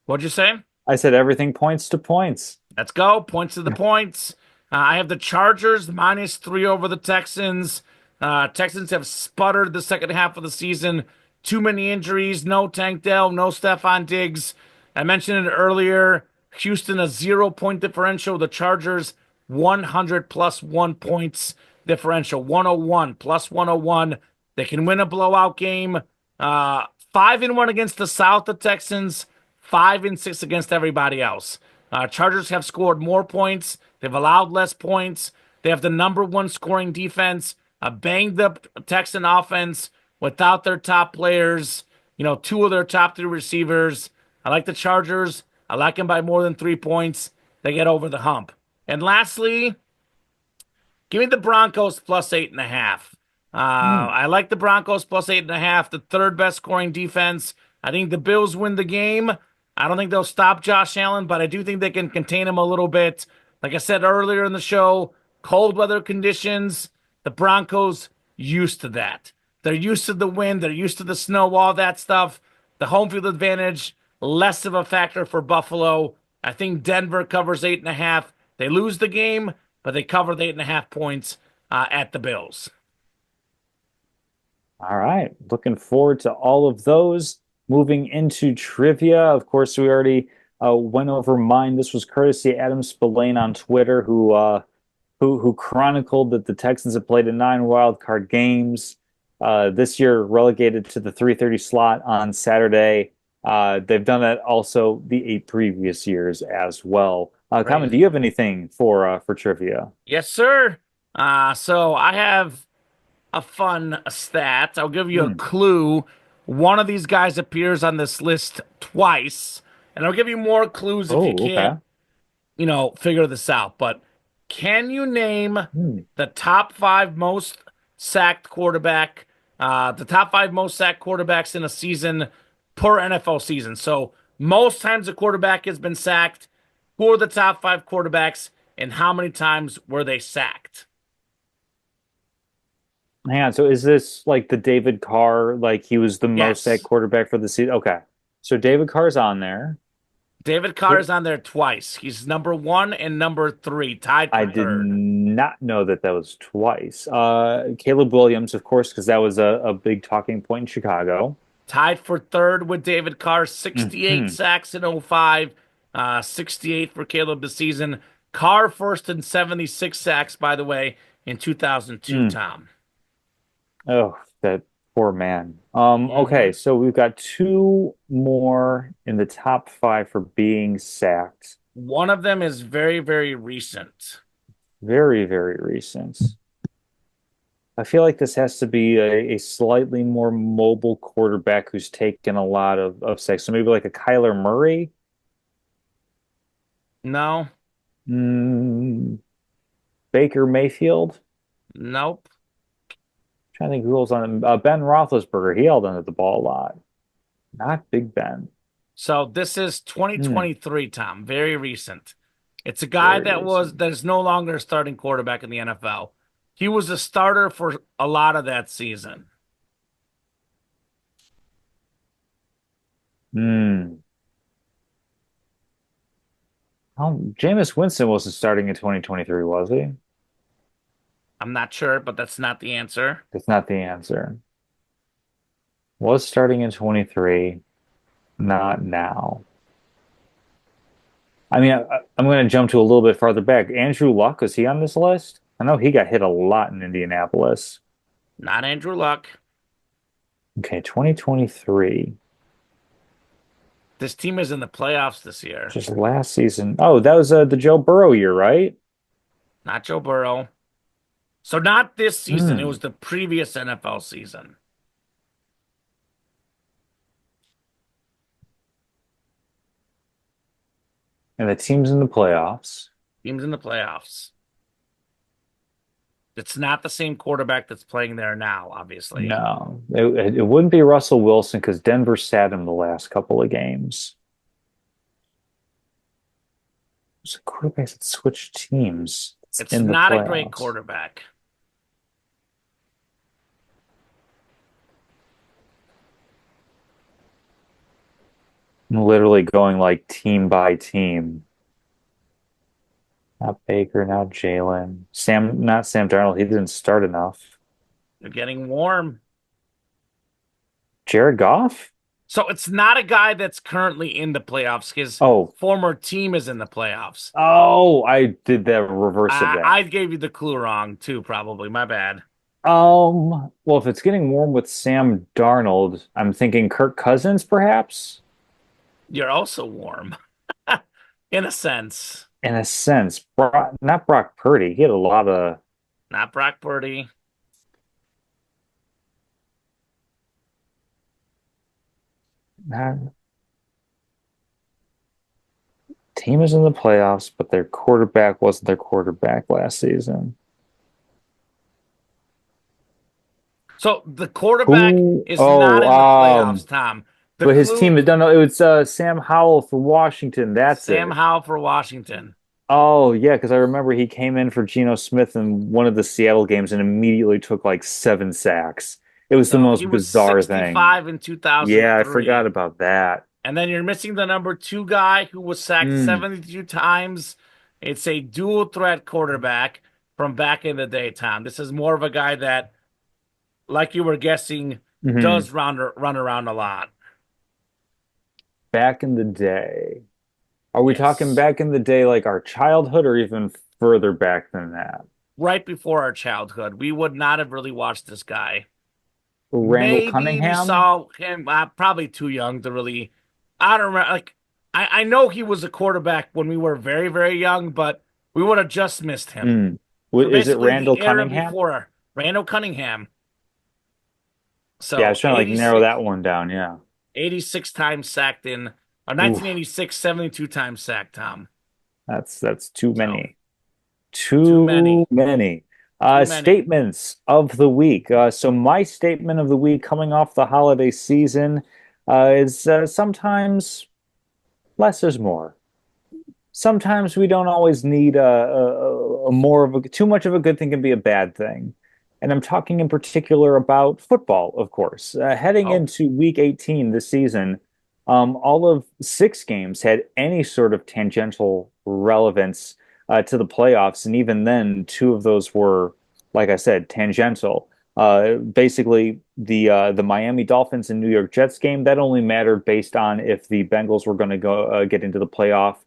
What'd you say? I said everything points to points. Let's go. Points to the points. I have the Chargers -3 over the Texans. Texans have sputtered the second half of the season. Too many injuries. No Tank Dell. No Stephon Diggs. I mentioned it earlier. Houston a 0 point differential. The Chargers 100 plus 1 points differential. 101 plus 101. They can win a blowout game. 5-1 against the South. The Texans 5-6 against everybody else. Chargers have scored more points. They've allowed less points. They have the number one scoring defense. A banged up Texan offense without their top players. Two of their top three receivers. I like the Chargers. I like them by more than 3 points. They get over the hump. And lastly, give me the Broncos plus 8.5. Hmm. I like the Broncos plus 8.5, the third best scoring defense. I think the Bills win the game. I don't think they'll stop Josh Allen, but I do think they can contain him a little bit. Like I said earlier in the show, cold weather conditions, the Broncos used to that. They're used to the wind, they're used to the snow, all that stuff. The home field advantage, less of a factor for Buffalo. I think Denver covers 8.5. They lose the game, but they cover the 8.5 points at the Bills. All right. Looking forward to all of those. Moving into trivia. Of course, we already went over mine. This was courtesy Adam Spillane on Twitter, who chronicled that the Texans have played in 9 wild card games. This year relegated to the 3:30 slot on Saturday. They've done that also the 8 previous years as well. Common, do you Crazy. have anything for trivia? Yes, sir. So I have a fun stat. I'll give you a Hmm. clue. One of these guys appears on this list twice, and I'll give you more clues if you Oh, can't, okay. figure this out. But can you name Hmm. the top five most sacked quarterback, the top five most sacked quarterbacks in a season per NFL season? So most times a quarterback has been sacked. Who are the top five quarterbacks, and how many times were they sacked? Hang on. So is this like the David Carr, like he was the most sacked Yes. quarterback for the season? Okay. So David Carr's on there. David Carr Ca- is on there twice. He's number one and number three, tied I for did third. not know that that was twice. Caleb Williams, of course, because that was a big talking point in Chicago. Tied for third with David Carr, 68 Hmm. sacks in '05, 68 for Caleb this season. Carr first in 76 sacks, by the way, in 2002, Hmm. Tom. Oh, that poor man. Okay, hmm so we've got two more in the top five for being sacked. One of them is very, very recent. Very, very recent. I feel like this has to be a slightly more mobile quarterback who's taken a lot of sacks. So maybe like a Kyler Murray. No, Mm, Baker Mayfield. nope. Trying to think who else on Ben Roethlisberger. He held onto the ball a lot. Not Big Ben. So this is Hmm, 2023, Tom. Very recent. It's a guy very that recent. is no longer a starting quarterback in the NFL. He was a starter for a lot of that season. Hmm. Jameis Winston wasn't starting in 2023, was he? I'm not sure, but that's not the answer. That's not the answer. Was starting in 23, not now. I mean, I'm going to jump to a little bit farther back. Andrew Luck, was he on this list? I know he got hit a lot in Indianapolis. Not Andrew Luck. Okay, 2023, This team is in the playoffs this year. just last season. Oh, that was the Joe Burrow year, right? Not Joe Burrow. So not this season. It was Hmm. the previous NFL season. And the team's in the playoffs. Team's in the playoffs. It's not the same quarterback that's playing there now, obviously. No, it wouldn't be Russell Wilson because Denver sat him the last couple of games. It's a quarterback that switched teams. It's It's in the not a great playoffs. quarterback. I'm literally going like team by team. Not Baker, not Jalen. Not Sam Darnold. He didn't start enough. They're getting warm. Jared Goff? So it's not a guy that's currently in the playoffs. His Oh, former team is in the playoffs. oh, I did the reverse of I that. gave you the clue wrong too, probably. My bad. Well, if it's getting warm with Sam Darnold, I'm thinking Kirk Cousins, perhaps. You're also warm, in a sense. In a sense, not Brock Purdy. He had a lot of Not Brock Purdy. not, team is in the playoffs, but their quarterback wasn't their quarterback last season. So the quarterback Who? is not Oh, in the playoffs, Tom. The but his team clue, is no, no. It was Sam Howell for Washington. That's Sam it. Howell for Washington. Oh yeah, because I remember he came in for Geno Smith in one of the Seattle games and immediately took like 7 sacks. It was the So he most was bizarre thing. 65 in Yeah, I forgot 2003. about that. And then you're missing the number two guy who was sacked Mm. 72 times. It's a dual threat quarterback from back in the day, Tom. This is more of a guy that, like you were guessing, Hmm. does run around a lot. Back in the day. Are we talking Yes. back in the day like our childhood or even further back than that? Right before our childhood, we would not have really watched this guy. Randall Maybe we Cunningham? saw him probably too young to really. I don't remember. Like, I know he was a quarterback when we were very, very young, but we would have just missed him Mm. for Is it basically Randall the era Cunningham? before Randall Cunningham. Yeah, I was So trying to like narrow that one down. Yeah. 86 times sacked in Oof, 1986, 72 times sacked, Tom. that's too So many. too Too many, many. too many. Statements of the week. So my statement of the week coming off the holiday season is sometimes less is more. Sometimes we don't always need a more of a too much of a good thing can be a bad thing. And I'm talking in particular about football, of course. Heading Oh, into week 18 this season, all of 6 games had any sort of tangential relevance to the playoffs. And even then, 2 of those were, like I said, tangential. Basically, the Miami Dolphins and New York Jets game that only mattered based on if the Bengals were going to go get into the playoff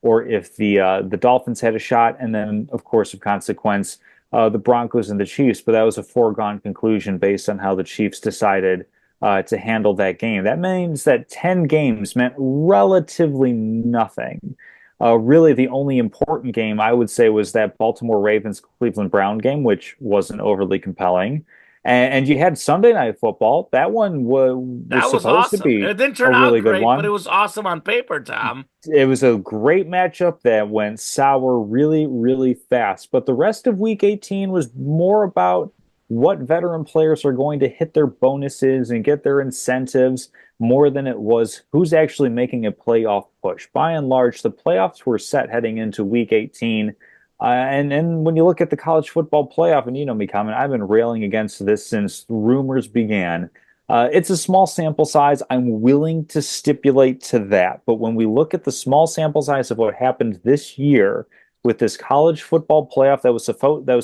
or if the Dolphins had a shot, and then of course of consequence the Broncos and the Chiefs. But that was a foregone conclusion based on how the Chiefs decided to handle that game. That means that 10 games meant relatively nothing. Really, the only important game I would say was that Baltimore Ravens Cleveland Brown game, which wasn't overly compelling. And you had Sunday Night Football. That one was that was supposed to awesome. be It didn't a turn out really good great, but it one. was awesome on paper, Tom. It was a great matchup that went sour really, really fast. But the rest of week 18 was more about what veteran players are going to hit their bonuses and get their incentives more than it was who's actually making a playoff push. By and large, the playoffs were set heading into week 18. And when you look at the college football playoff, and you know me, Common, I've been railing against this since rumors began. It's a small sample size. I'm willing to stipulate to that. But when we look at the small sample size of what happened this year with this college football playoff that was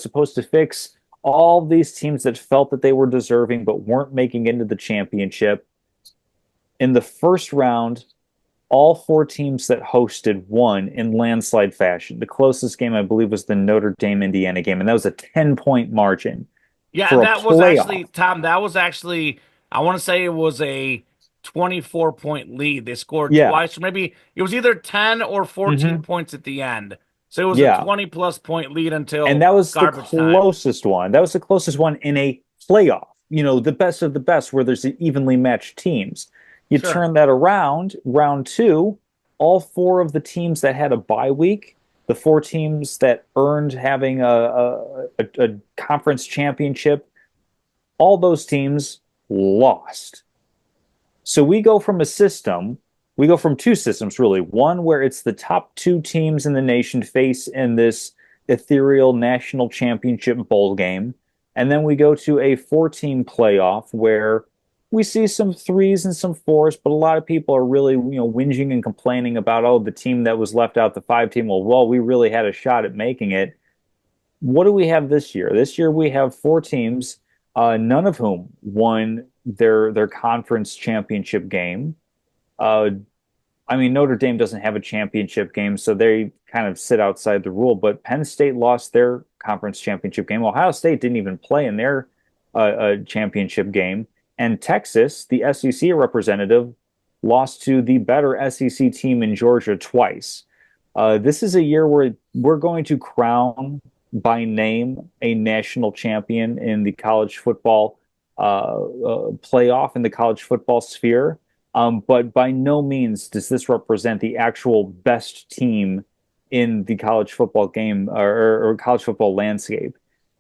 supposed to fix all these teams that felt that they were deserving but weren't making into the championship, in the first round, all 4 teams that hosted won in landslide fashion. The closest game, I believe, was the Notre Dame Indiana game, and that was a 10-point margin Yeah, for and a that was playoff. actually, Tom, that was actually, I want to say it was a 24-point lead. They scored Yeah. twice, or maybe it was either 10 or 14 Hmm. points at the end. So it was a Yeah. 20 plus point lead And until that was the garbage time. closest one. That was the closest one in a playoff, the best of the best, where there's evenly matched teams. You Sure. turn that around, round two, all 4 of the teams that had a bye week, the 4 teams that earned having a conference championship, all those teams lost. So we go from 2 systems really. One where it's the top 2 teams in the nation face in this ethereal national championship bowl game. And then we go to a 4 team playoff where we see some threes and some fours, but a lot of people are really, whinging and complaining about, oh, the team that was left out, the 5 team. Well, we really had a shot at making it. What do we have this year? This year we have 4 teams, none of whom won their conference championship game. Uh, I mean, Notre Dame doesn't have a championship game, so they kind of sit outside the rule. But Penn State lost their conference championship game. Ohio State didn't even play in their championship game. And Texas, the SEC representative, lost to the better SEC team in Georgia twice. This is a year where we're going to crown by name a national champion in the college football playoff in the college football sphere. But by no means does this represent the actual best team in the college football game or college football landscape.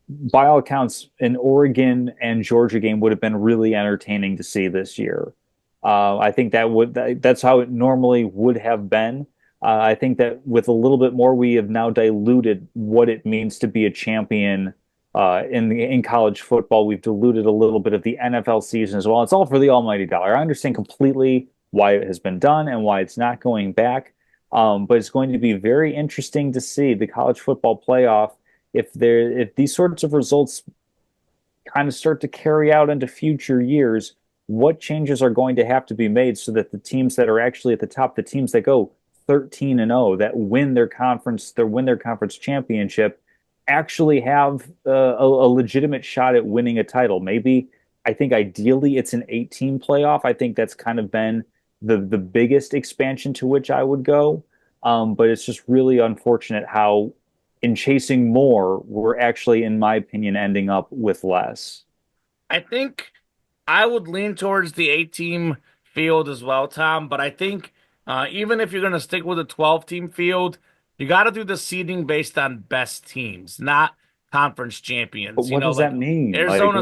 By all accounts, an Oregon and Georgia game would have been really entertaining to see this year. I think that's how it normally would have been. I think that with a little bit more, we have now diluted what it means to be a champion in college football. We've diluted a little bit of the NFL season as well. It's all for the almighty dollar. I understand completely why it has been done and why it's not going back. But it's going to be very interesting to see the college football playoff if these sorts of results kind of start to carry out into future years, what changes are going to have to be made so that the teams that are actually at the top, the teams that go 13 and 0, that win their conference championship, actually have a legitimate shot at winning a title. Maybe I think ideally it's an 18 playoff. I think that's kind of been the biggest expansion to which I would go. But it's just really unfortunate how in chasing more, we're actually, in my opinion, ending up with less. I think I would lean towards the 8 team field as well, Tom. But I think even if you're going to stick with a 12 team field, you got to do the seeding based on best teams, not conference But champions. what does that mean? Arizona,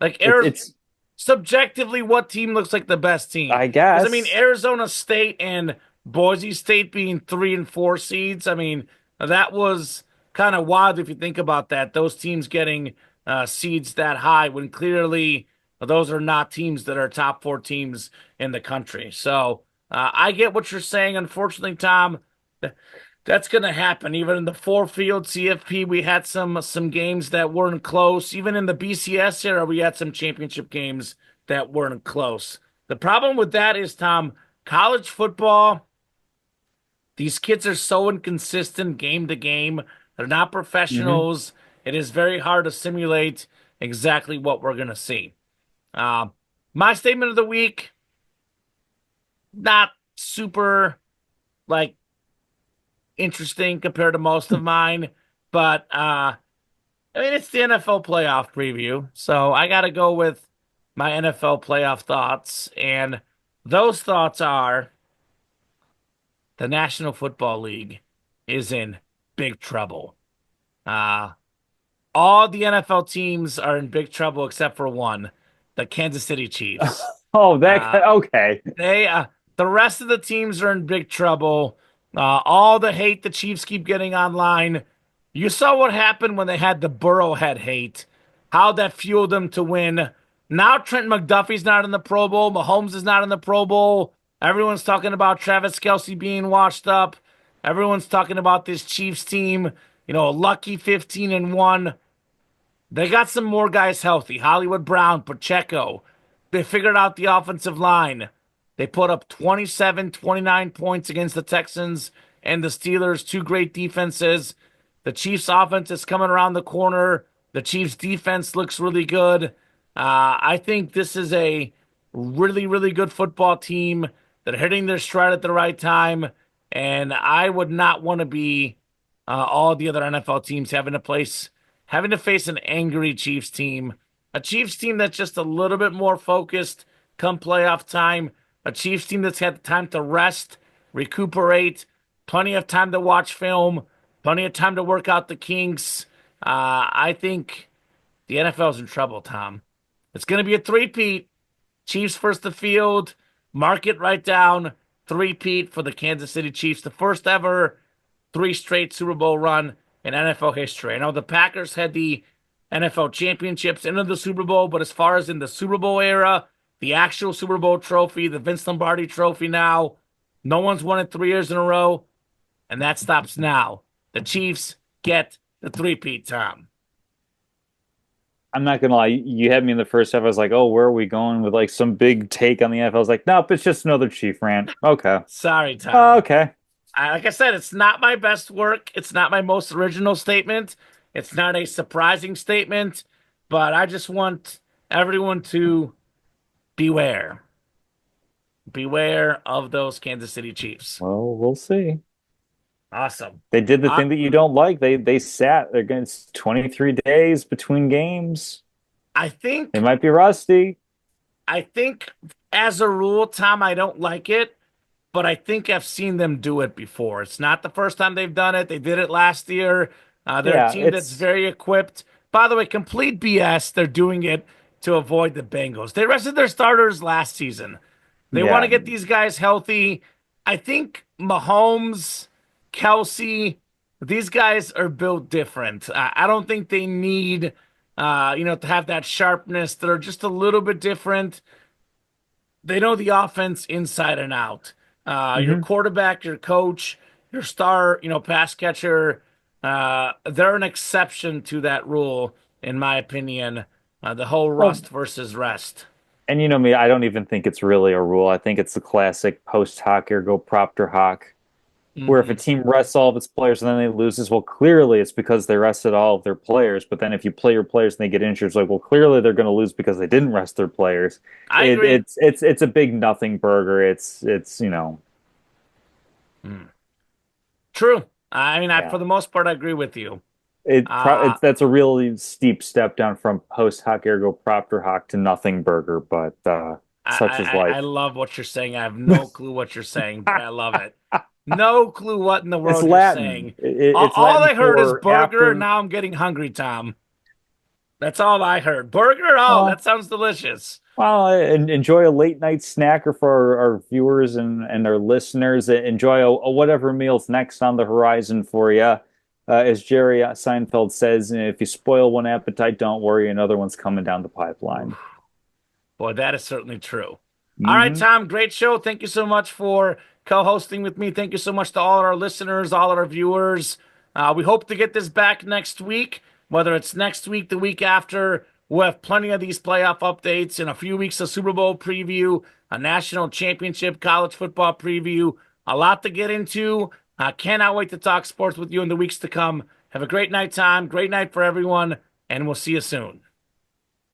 like Arizona, It's subjectively, what team looks like the best team? I Because I mean, guess. Arizona State and Boise State being 3 and 4 seeds. I mean, that was kind of wild if you think about that. Those teams getting seeds that high when clearly those are not teams that are top 4 teams in the country. So I get what you're saying. Unfortunately, Tom, that's going to happen. Even in the 4 field CFP, we had some games that weren't close. Even in the BCS era, we had some championship games that weren't close. The problem with that is, Tom, college football, these kids are so inconsistent game to game. They're not Hmm. professionals. It is very hard to simulate exactly what we're going to see. Uh, my statement of the week, not super like interesting compared to most of mine, but I mean it's the NFL playoff preview, so I got to go with my NFL playoff thoughts, and those thoughts are the National Football League is in big trouble. Uh, all the NFL teams are in big trouble except for one, the Kansas City Chiefs. Oh, Uh, okay. they the rest of the teams are in big trouble. All the hate the Chiefs keep getting online. You saw what happened when they had the Burrowhead hate. How that fueled them to win. Now Trent McDuffie's not in the Pro Bowl. Mahomes is not in the Pro Bowl. Everyone's talking about Travis Kelsey being washed up. Everyone's talking about this Chiefs team. You know, a lucky 15-1. They got some more guys healthy. Hollywood Brown, Pacheco. They figured out the offensive line. They put up 27, 29 points against the Texans and the Steelers, 2 great defenses. The Chiefs' offense is coming around the corner. The Chiefs' defense looks really good. I think this is a really, really good football team that are hitting their stride at the right time. And I would not want to be all the other NFL teams having to face an angry Chiefs team, a Chiefs team that's just a little bit more focused come playoff time, a Chiefs team that's had time to rest, recuperate, plenty of time to watch film, plenty of time to work out the kinks. I think the NFL's in trouble, Tom. It's going to be a three-peat. Chiefs first the field. Mark it right down. Three-peat for the Kansas City Chiefs. The first ever 3 straight Super Bowl run in NFL history. I know the Packers had the NFL championships into the Super Bowl, but as far as in the Super Bowl era, the actual Super Bowl trophy, the Vince Lombardi trophy now, no one's won it 3 years in a row, and that stops now. The Chiefs get the three-peat, Tom. I'm not gonna lie. You had me in the first half. I was like, "Oh, where are we going with like some big take on the NFL?" I was like, "Nope, it's just another Chief rant." Okay, Sorry, Tom. okay. Like I said, it's not my best work. It's not my most original statement. It's not a surprising statement, but I just want everyone to beware. beware of those Kansas City Chiefs. Well, we'll see. Awesome. They did the Uh, thing that you don't like. They sat against 23 days between games. I They think might be rusty. I think as a rule, Tom, I don't like it, but I think I've seen them do it before. It's not the first time they've done it. They did it last year. They're a Yeah, team that's it's very equipped. By the way, complete BS. They're doing it to avoid the Bengals. They rested their starters last season. They want to yeah. get these guys healthy. I think Mahomes, Kelsey, these guys are built different. I don't think they need, to have that sharpness. They're just a little bit different. They know the offense inside and out. Your hmm quarterback, your coach, your star, pass catcher, they're an exception to that rule, in my opinion. The whole Well, rust versus rest. and you know me, I don't even think it's really a rule. I think it's the classic post hoc ergo propter hoc, where if a Hmm. team rests all of its players and then they loses, well, clearly it's because they rested all of their players. But then if you play your players and they get injured, it's like, well, clearly they're going to lose because they didn't rest their players. I agree. It's a big nothing burger. It's Mm. True. I mean, yeah. for the most part, I agree with you. It's that's a really steep step down from post hoc ergo propter hoc to nothing burger, but such is I life. love what you're saying. I have no clue what you're saying, but I love it. No clue what in the It's world you're Latin. saying. All, It's all Latin I heard is for burger, and after. now I'm getting hungry, Tom. That's all I heard. Burger? Oh, that Well, sounds delicious. enjoy a late night snacker for our viewers and our listeners. Enjoy a whatever meal's next on the horizon for you. As Jerry Seinfeld says, if you spoil one appetite, don't worry, another one's coming down the pipeline. Oof. Boy, that is certainly true. All right, Hmm Tom, great show. Thank you so much for co-hosting with me. Thank you so much to all our listeners, all our viewers. We hope to get this back next week, whether it's next week, the week after. We'll have plenty of these playoff updates in a few weeks, a Super Bowl preview, a national championship college football preview, a lot to get into. Cannot wait to talk sports with you in the weeks to come. Have a great night, Tom. Great night for everyone, and we'll see you soon.